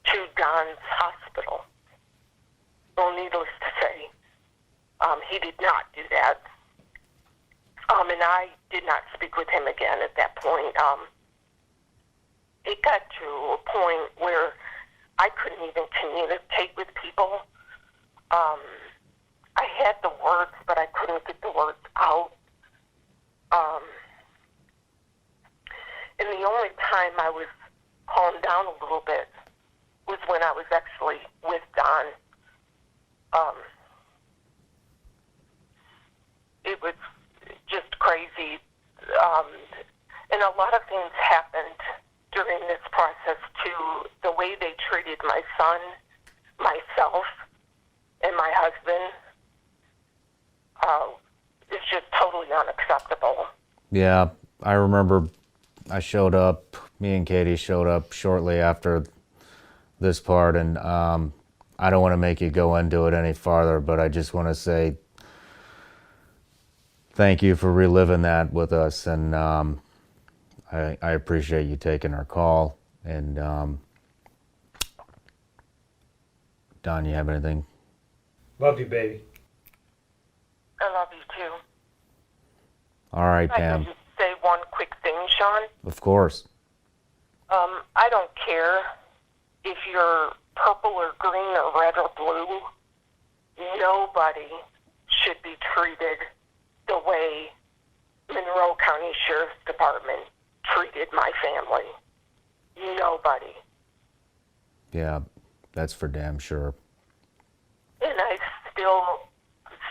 to Don's hospital. Well, needless to say, he did not do that. And I did not speak with him again at that point. It got to a point where I couldn't even communicate with people. I had the words, but I couldn't get the words out. And the only time I was calmed down a little bit was when I was actually with Don. It was just crazy. And a lot of things happened during this process too. The way they treated my son, myself, and my husband is just totally unacceptable. Yeah, I remember I showed up, me and Katie showed up shortly after this part, and I don't want to make you go into it any farther, but I just want to say thank you for reliving that with us, and I appreciate you taking our call. And Don, you have anything? Love you, baby. I love you too. All right, I Pam. can just say one quick thing, Shawn. Of course. I don't care if you're purple or green or red or blue. Nobody should be treated the way Monroe County Sheriff's Department treated my family. Nobody. Yeah, that's for damn sure. And I still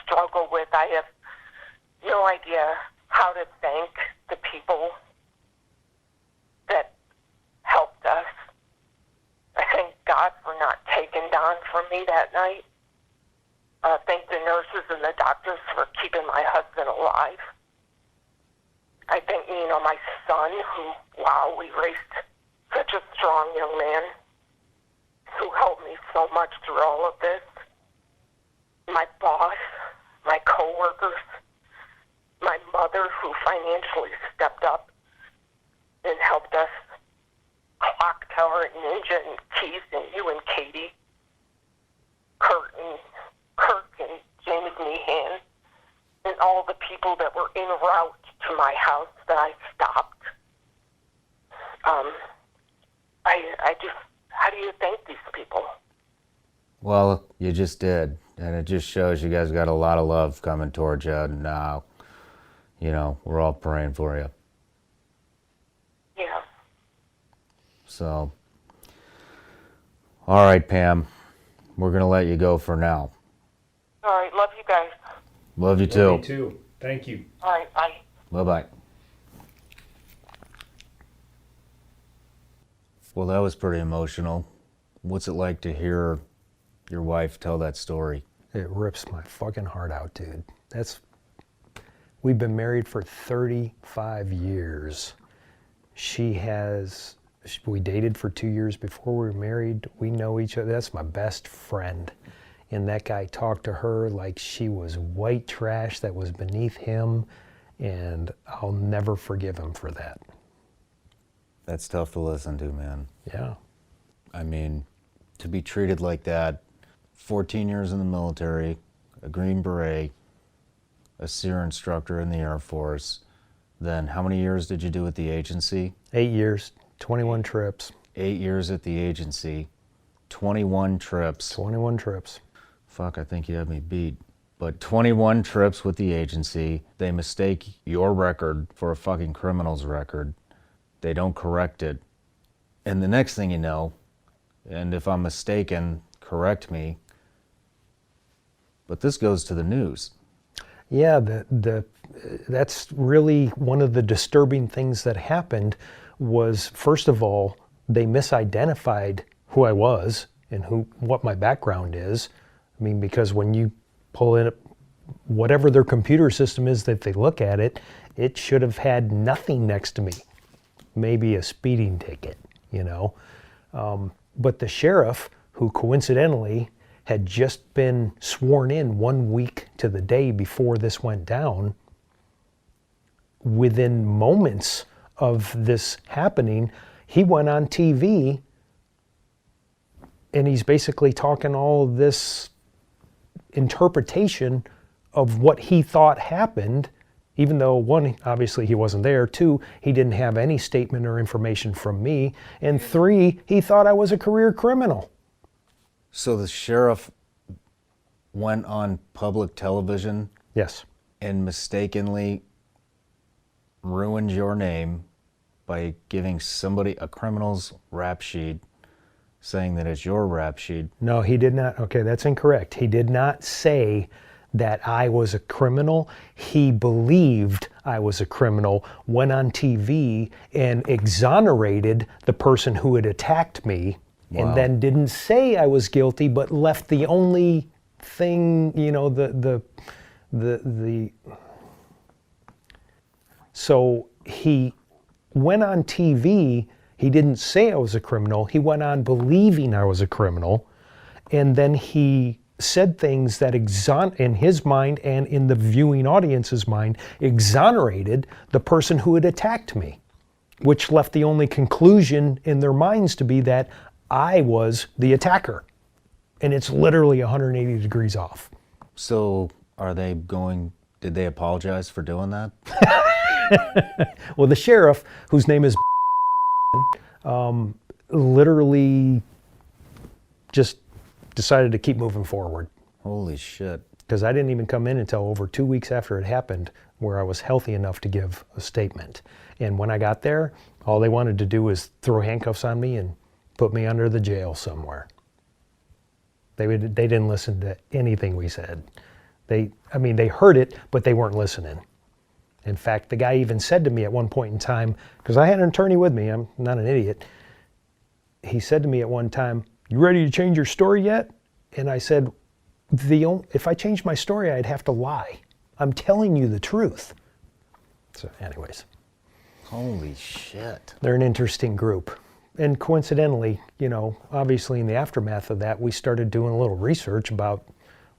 struggle with, I have no idea how to thank the people that helped us. I thank God for not taking Don from me that night. Thank the nurses and the doctors for keeping my husband alive. I thank, my son who, wow, we raised such a strong young man who helped me so much through all of this. My boss, my coworkers, my mother who financially stepped up and helped us, Clock Tower and Ninja and Keith and you and Katie, Kirk and James Meehan, and all the people that were en route to my house that I stopped. How do you thank these people? Well, you just did, and it just shows you guys got a lot of love coming towards you, and we're all praying for you. Yeah. So, all right, Pam, we're gonna let you go for now. All right, love you guys. Love you too. Love you too. Thank you. All right, bye. Bye-bye. Well, that was pretty emotional. What's it like to hear your wife tell that story? It rips my fucking heart out, dude. We've been married for 35 years. We dated for 2 years before we were married. We know each other. That's my best friend. And that guy talked to her like she was white trash that was beneath him. And I'll never forgive him for that. That's tough to listen to, man. Yeah. I mean, to be treated like that, 14 years in the military, a Green Beret, a SEER instructor in the Air Force, then how many years did you do at the agency? 8 years, 21 trips. 8 years at the agency, 21 trips. 21 trips. Fuck, I think you have me beat. But 21 trips with the agency, they mistake your record for a fucking criminal's record. They don't correct it. And the next thing you know, and if I'm mistaken, correct me, but this goes to the news. Yeah, that's really one of the disturbing things that happened was, first of all, they misidentified who I was and what my background is. I mean, because when you pull in whatever their computer system is that they look at it, it should have had nothing next to me. Maybe a speeding ticket, you know. But the sheriff, who coincidentally had just been sworn in 1 week to the day before this went down, within moments of this happening, he went on TV and he's basically talking all of this interpretation of what he thought happened, even though, one, obviously he wasn't there, two, he didn't have any statement or information from me, and three, he thought I was a career criminal. So the sheriff went on public television? Yes. And mistakenly ruined your name by giving somebody a criminal's rap sheet, saying that it's your rap sheet. No, he did not. Okay, that's incorrect. He did not say that I was a criminal. He believed I was a criminal, went on TV and exonerated the person who had attacked me. Wow. And then didn't say I was guilty, but left the only thing, you know, so he went on TV. He didn't say I was a criminal. He went on believing I was a criminal. And then he said things that in his mind and in the viewing audience's mind, exonerated the person who had attacked me, which left the only conclusion in their minds to be that I was the attacker. And it's literally 180 degrees off. So did they apologize for doing that? Well, the sheriff, whose name is literally just decided to keep moving forward. Holy shit. Because I didn't even come in until over 2 weeks after it happened, where I was healthy enough to give a statement. And when I got there, all they wanted to do was throw handcuffs on me and put me under the jail somewhere. They didn't listen to anything we said. They heard it, but they weren't listening. In fact, the guy even said to me at one point in time, because I had an attorney with me, I'm not an idiot. He said to me at one time, "You ready to change your story yet?" And I said, if I changed my story, I'd have to lie. I'm telling you the truth. So anyways. Holy shit. They're an interesting group. And coincidentally, you know, obviously in the aftermath of that, we started doing a little research about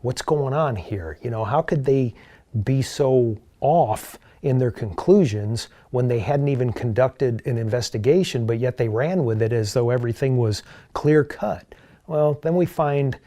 what's going on here. You know, how could they be so off in their conclusions when they hadn't even conducted an investigation, but yet they ran with it as though everything was clear cut? Well, then we find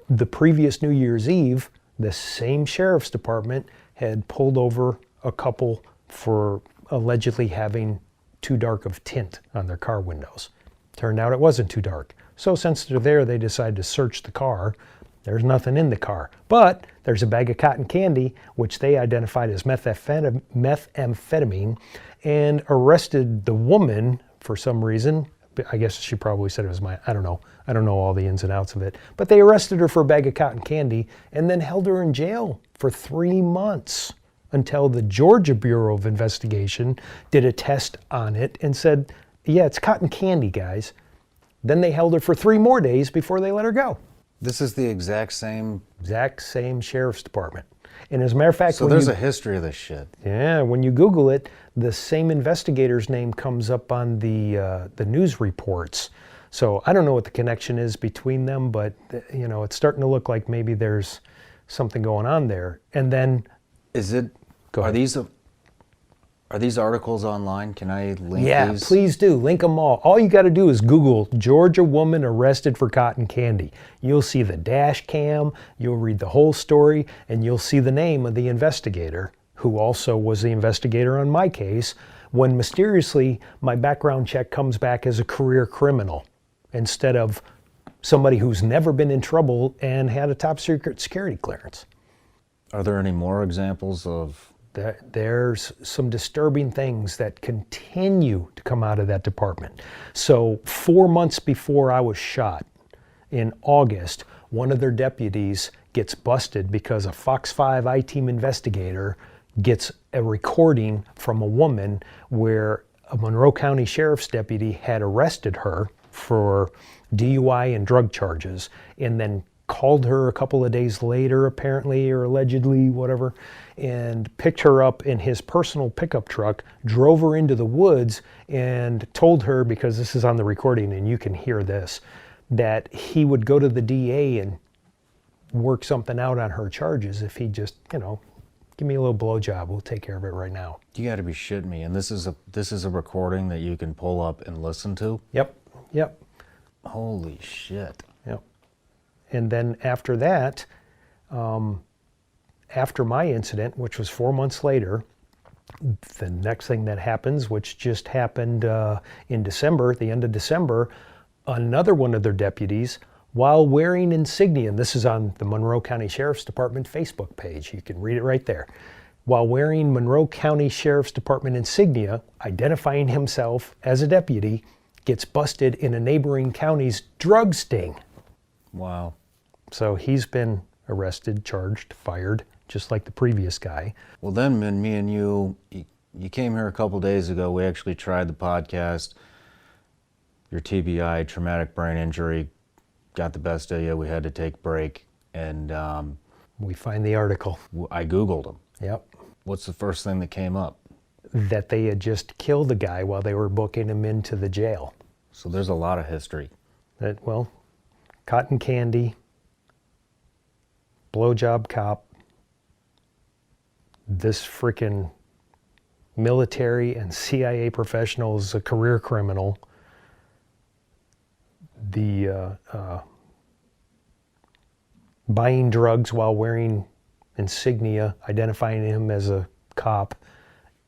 the previous New Year's Eve, the same sheriff's department had pulled over a couple for allegedly having too dark of tint on their car windows. Turned out it wasn't too dark. So since they're there, they decided to search the car. There's nothing in the car, but there's a bag of cotton candy, which they identified as methamphetamine, and arrested the woman for some reason. I guess she probably said it was I don't know. I don't know all the ins and outs of it. But they arrested her for a bag of cotton candy and then held her in jail for 3 months until the Georgia Bureau of Investigation did a test on it and said, yeah, it's cotton candy, guys. Then they held her for 3 more days before they let her go. This is the exact same sheriff's department. And as a matter of fact, so there's a history of this shit. Yeah, when you Google it, the same investigator's name comes up on the news reports. So I don't know what the connection is between them, but you know, it's starting to look like maybe there's something going on there. And then, are these articles online? Can I link these? Yeah, please do. Link them all. All you got to do is Google Georgia woman arrested for cotton candy. You'll see the dash cam, you'll read the whole story, and you'll see the name of the investigator, who also was the investigator on my case, when mysteriously my background check comes back as a career criminal instead of somebody who's never been in trouble and had a top secret security clearance. Are there any more examples of... There's some disturbing things that continue to come out of that department. So 4 months before I was shot, in August, one of their deputies gets busted because a Fox 5 I-Team investigator gets a recording from a woman where a Monroe County Sheriff's deputy had arrested her for DUI and drug charges, and then called her a couple of days later, apparently, or allegedly, whatever, and picked her up in his personal pickup truck, drove her into the woods, and told her, because this is on the recording and you can hear this, that he would go to the DA and work something out on her charges if he just, you know, give me a little blowjob, we'll take care of it right now. You gotta be shitting me. And this is a recording that you can pull up and listen to? Yep. Holy shit. Yep. And then after that, after my incident, which was 4 months later, the next thing that happens, which just happened in December, the end of December, another one of their deputies, while wearing insignia, and this is on the Monroe County Sheriff's Department Facebook page, you can read it right there, while wearing Monroe County Sheriff's Department insignia, identifying himself as a deputy, gets busted in a neighboring county's drug sting. Wow. So he's been arrested, charged, fired, just like the previous guy. Well, then when me and you came here a couple days ago, we actually tried the podcast. Your TBI, traumatic brain injury, got the best of you. We had to take a break, and we find the article. I Googled him. Yep. What's the first thing that came up? That they had just killed the guy while they were booking him into the jail. So there's a lot of history. Well, cotton candy, blowjob cop, this freaking military and CIA professional is a career criminal, the buying drugs while wearing insignia, identifying him as a cop,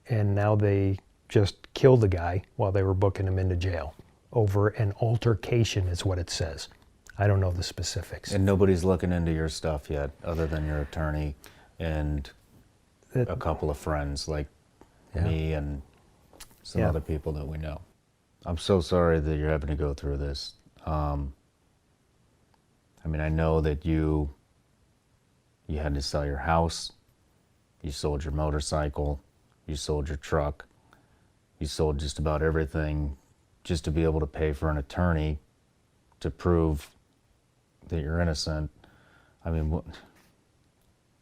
and now they just killed the guy while they were booking him into jail over an altercation is what it says. I don't know the specifics. And nobody's looking into your stuff yet, other than your attorney and a couple of friends like me and some other people that we know. I'm so sorry that you're having to go through this. I mean, I know that you had to sell your house, you sold your motorcycle, you sold your truck, you sold just about everything just to be able to pay for an attorney to prove that you're innocent. I mean,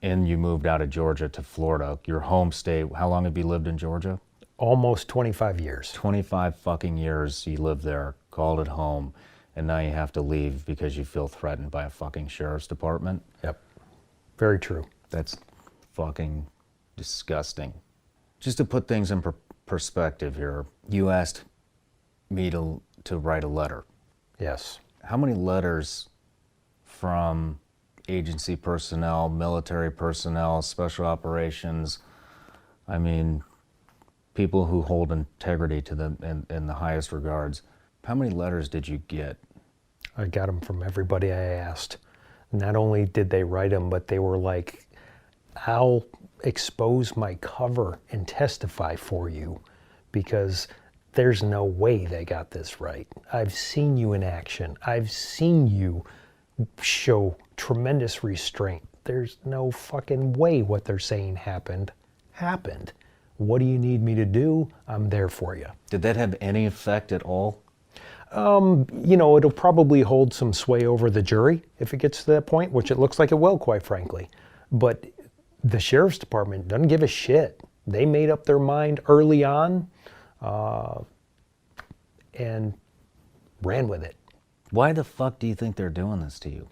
and you moved out of Georgia to Florida, your home state. How long have you lived in Georgia? Almost 25 years. 25 fucking years you lived there, called it home, and now you have to leave because you feel threatened by a fucking sheriff's department? Yep. Very true. That's fucking disgusting. Just to put things in perspective here, you asked me to write a letter. Yes. How many letters from agency personnel, military personnel, special operations, I mean, people who hold integrity to them in the highest regards, how many letters did you get? I got them from everybody I asked. Not only did they write them, but they were like, I'll expose my cover and testify for you because there's no way they got this right. I've seen you in action. I've seen you show tremendous restraint. There's no fucking way what they're saying happened. What do you need me to do? I'm there for you. Did that have any effect at all? It'll probably hold some sway over the jury if it gets to that point, which it looks like it will, quite frankly. But the sheriff's department doesn't give a shit. They made up their mind early on and ran with it. Why the fuck do you think they're doing this to you?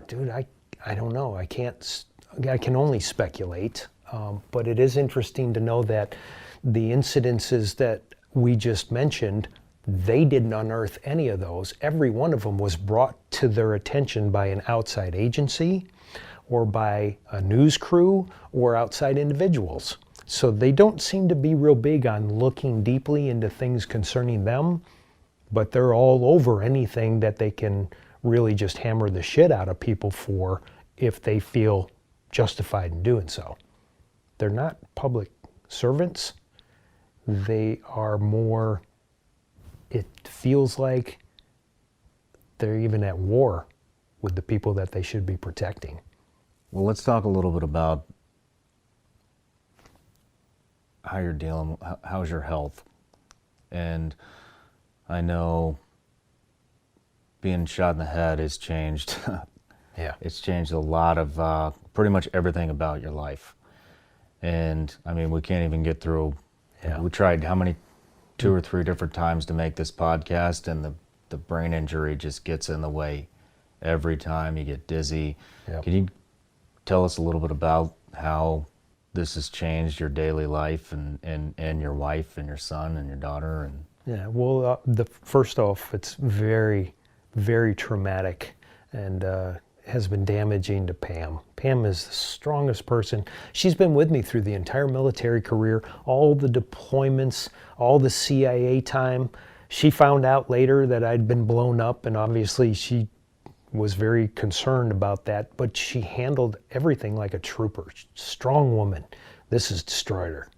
Dude, I don't know. I can only speculate. But it is interesting to know that the incidences that we just mentioned, they didn't unearth any of those. Every one of them was brought to their attention by an outside agency or by a news crew or outside individuals. So they don't seem to be real big on looking deeply into things concerning them, but they're all over anything that they can really just hammer the shit out of people for if they feel justified in doing so. They're not public servants. They are more, it feels like they're even at war with the people that they should be protecting. Well, let's talk a little bit about how you're dealing, how's your health? And I know being shot in the head has changed. Yeah. It's changed a lot of pretty much everything about your life. And I mean, we can't even get through. Yeah. We tried how many, 2 or 3 different times to make this podcast, and the brain injury just gets in the way every time. You get dizzy. Yep. Can you tell us a little bit about how this has changed your daily life and your wife and your son and your daughter? And Yeah, well, first off, it's very, very traumatic and has been damaging to Pam. Pam is the strongest person. She's been with me through the entire military career, all the deployments, all the CIA time. She found out later that I'd been blown up, and obviously she was very concerned about that, but she handled everything like a trooper. Strong woman. This has destroyed her.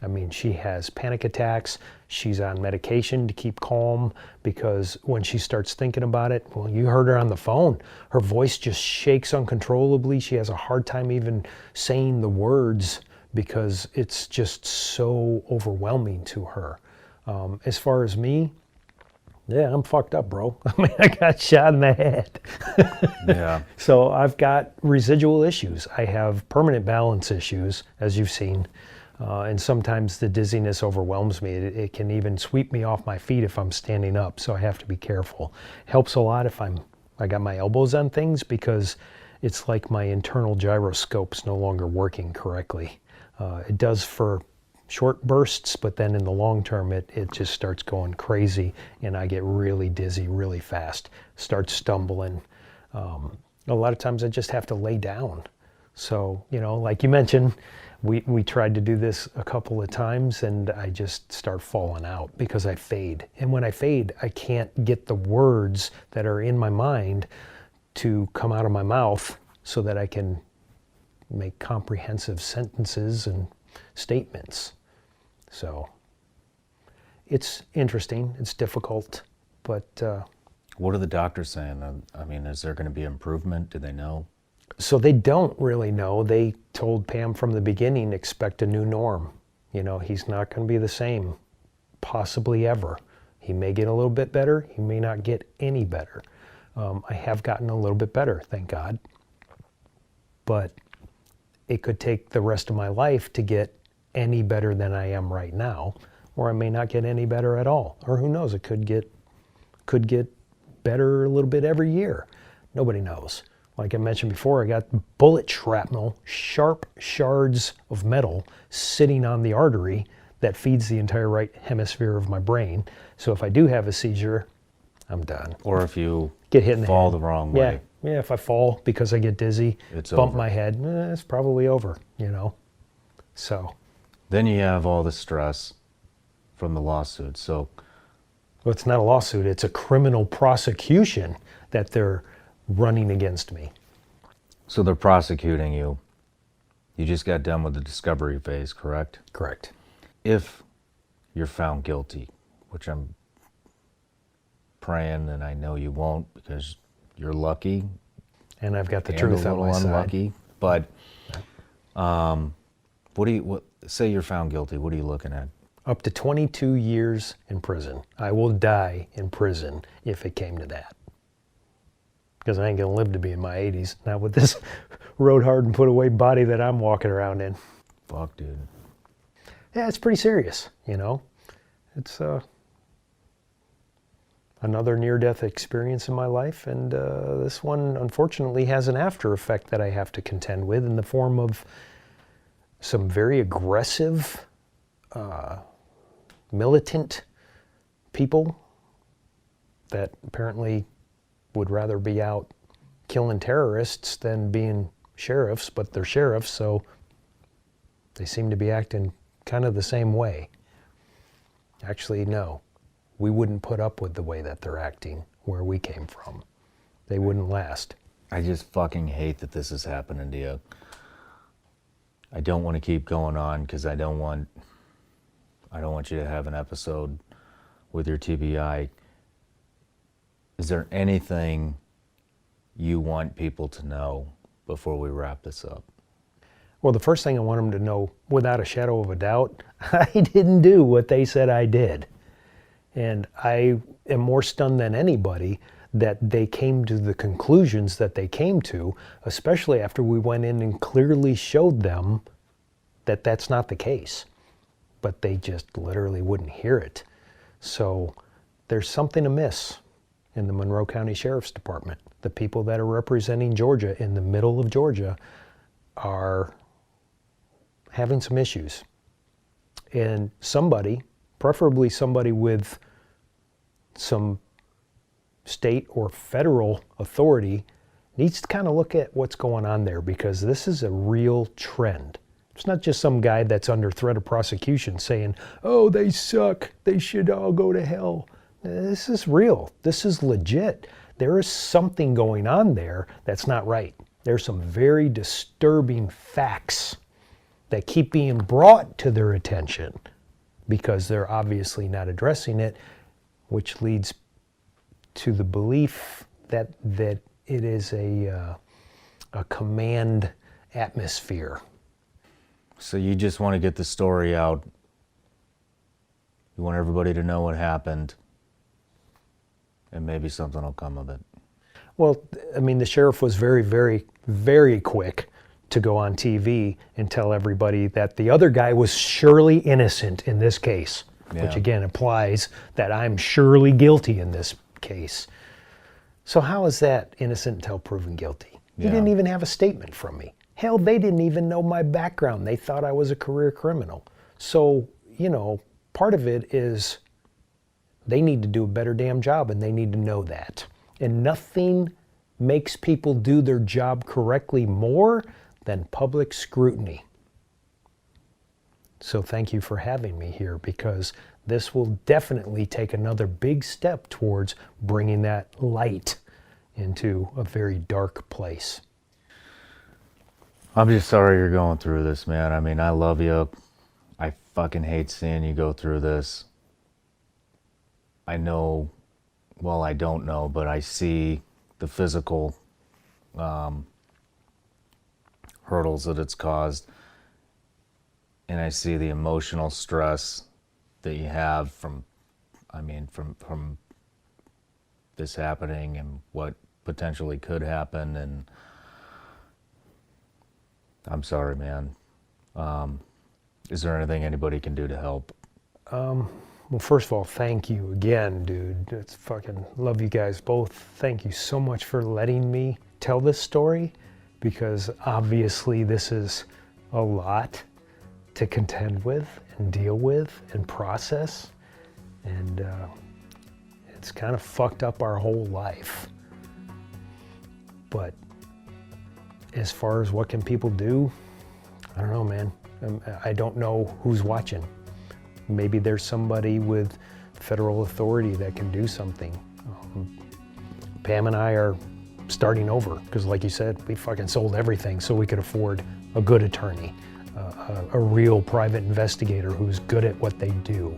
I mean, she has panic attacks. She's on medication to keep calm because when she starts thinking about it, well, you heard her on the phone. Her voice just shakes uncontrollably. She has a hard time even saying the words because it's just so overwhelming to her. As far as me, yeah, I'm fucked up, bro. I mean, I got shot in the head. yeah. So I've got residual issues. I have permanent balance issues, as you've seen. And sometimes the dizziness overwhelms me. It can even sweep me off my feet if I'm standing up, so I have to be careful. Helps a lot if I got my elbows on things because it's like my internal gyroscope's no longer working correctly. It does for short bursts, but then in the long term, it just starts going crazy and I get really dizzy really fast, start stumbling. A lot of times I just have to lay down. So, like you mentioned, we tried to do this a couple of times and I just start falling out because I fade. And when I fade, I can't get the words that are in my mind to come out of my mouth so that I can make comprehensive sentences and statements. So it's interesting, it's difficult, but... What are the doctors saying? I mean, is there going to be improvement? Do they know? So they don't really know. They told Pam from the beginning, expect a new norm. He's not going to be the same, possibly ever. He may get a little bit better. He may not get any better. I have gotten a little bit better, thank God. But it could take the rest of my life to get any better than I am right now, or I may not get any better at all. Or who knows, it could get better a little bit every year. Nobody knows. Like I mentioned before, I got bullet shrapnel, sharp shards of metal sitting on the artery that feeds the entire right hemisphere of my brain. So if I do have a seizure, I'm done. Or if you get hit in fall the head. the wrong way. Yeah, if I fall because I get dizzy, It's bump over. my head, it's probably over, So, Then you have all the stress from the lawsuit. So well, it's not a lawsuit, it's a criminal prosecution that they're running against me. So they're prosecuting you. You just got done with the discovery phase, correct? Correct. If you're found guilty, which I'm praying and I know you won't because you're lucky And I've got the and truth a on little my side. unlucky. But say you're found guilty, what are you looking at? Up to 22 years in prison. I will die in prison if it came to that. Because I ain't gonna live to be in my 80s, not with this rode hard and put away body that I'm walking around in. Fuck, dude. Yeah, it's pretty serious, you know. It's another near-death experience in my life, and this one unfortunately has an after effect that I have to contend with in the form of some very aggressive, militant people that apparently would rather be out killing terrorists than being sheriffs, but they're sheriffs, so they seem to be acting kind of the same way. Actually, no. We wouldn't put up with the way that they're acting where we came from. They wouldn't last. I just fucking hate that this is happening to you. I don't want to keep going on because I don't want you to have an episode with your TBI. Is there anything you want people to know before we wrap this up? Well, the first thing I want them to know, without a shadow of a doubt, I didn't do what they said I did. And I am more stunned than anybody that they came to the conclusions that they came to, especially after we went in and clearly showed them that that's not the case. But they just literally wouldn't hear it. So there's something amiss in the Monroe County Sheriff's Department. The people that are representing Georgia in the middle of Georgia are having some issues. And somebody, preferably somebody with some state or federal authority, needs to kind of look at what's going on there, because this is a real trend. It's not just some guy that's under threat of prosecution saying, oh, they suck, they should all go to hell. This is real. This is legit. There is something going on there that's not right. There's some very disturbing facts that keep being brought to their attention because they're obviously not addressing it, which leads to the belief that it is a command atmosphere. So you just want to get the story out. You want everybody to know what happened, and maybe something will come of it. Well, I mean, the sheriff was very, very, very quick to go on TV and tell everybody that the other guy was surely innocent in this case, which again implies that I'm surely guilty in this case. So how is that innocent until proven guilty? He didn't even have a statement from me. Hell, they didn't even know my background. They thought I was a career criminal. So, you know, part of it is they need to do a better damn job, and they need to know that. And nothing makes people do their job correctly more than public scrutiny. So thank you for having me here, because this will definitely take another big step towards bringing that light into a very dark place. I'm just sorry you're going through this, man. I mean, I love you. I fucking hate seeing you go through this. I know, well, I don't know, but I see the physical hurdles that it's caused. And I see the emotional stress that you have from this happening and what potentially could happen. And I'm sorry, man. Is there anything anybody can do to help? Well, first of all, thank you again, dude. It's fucking love you guys both. Thank you so much for letting me tell this story, because obviously this is a lot to contend with and deal with and process. And it's kind of fucked up our whole life. But as far as what can people do, I don't know, man. I don't know who's watching. Maybe there's somebody with federal authority that can do something. Pam and I are starting over because, like you said, we fucking sold everything so we could afford a good attorney, a real private investigator who's good at what they do.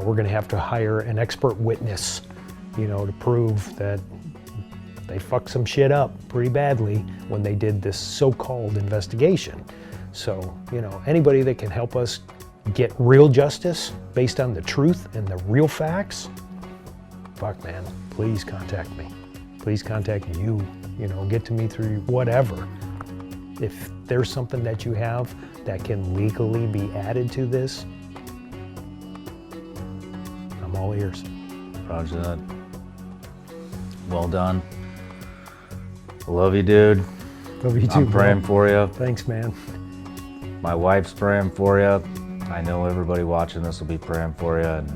We're gonna have to hire an expert witness, you know, to prove that they fucked some shit up pretty badly when they did this so-called investigation. So, you know, anybody that can help us get real justice based on the truth and the real facts, fuck man, please contact me. Please contact you, get to me through whatever. If there's something that you have that can legally be added to this, I'm all ears. Roger that. Well done. Love you, dude. Love you too, I'm praying for you. Thanks, man. My wife's praying for you. I know everybody watching this will be praying for you, and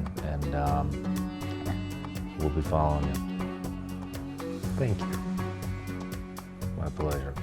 we'll be following you. Thank you. My pleasure.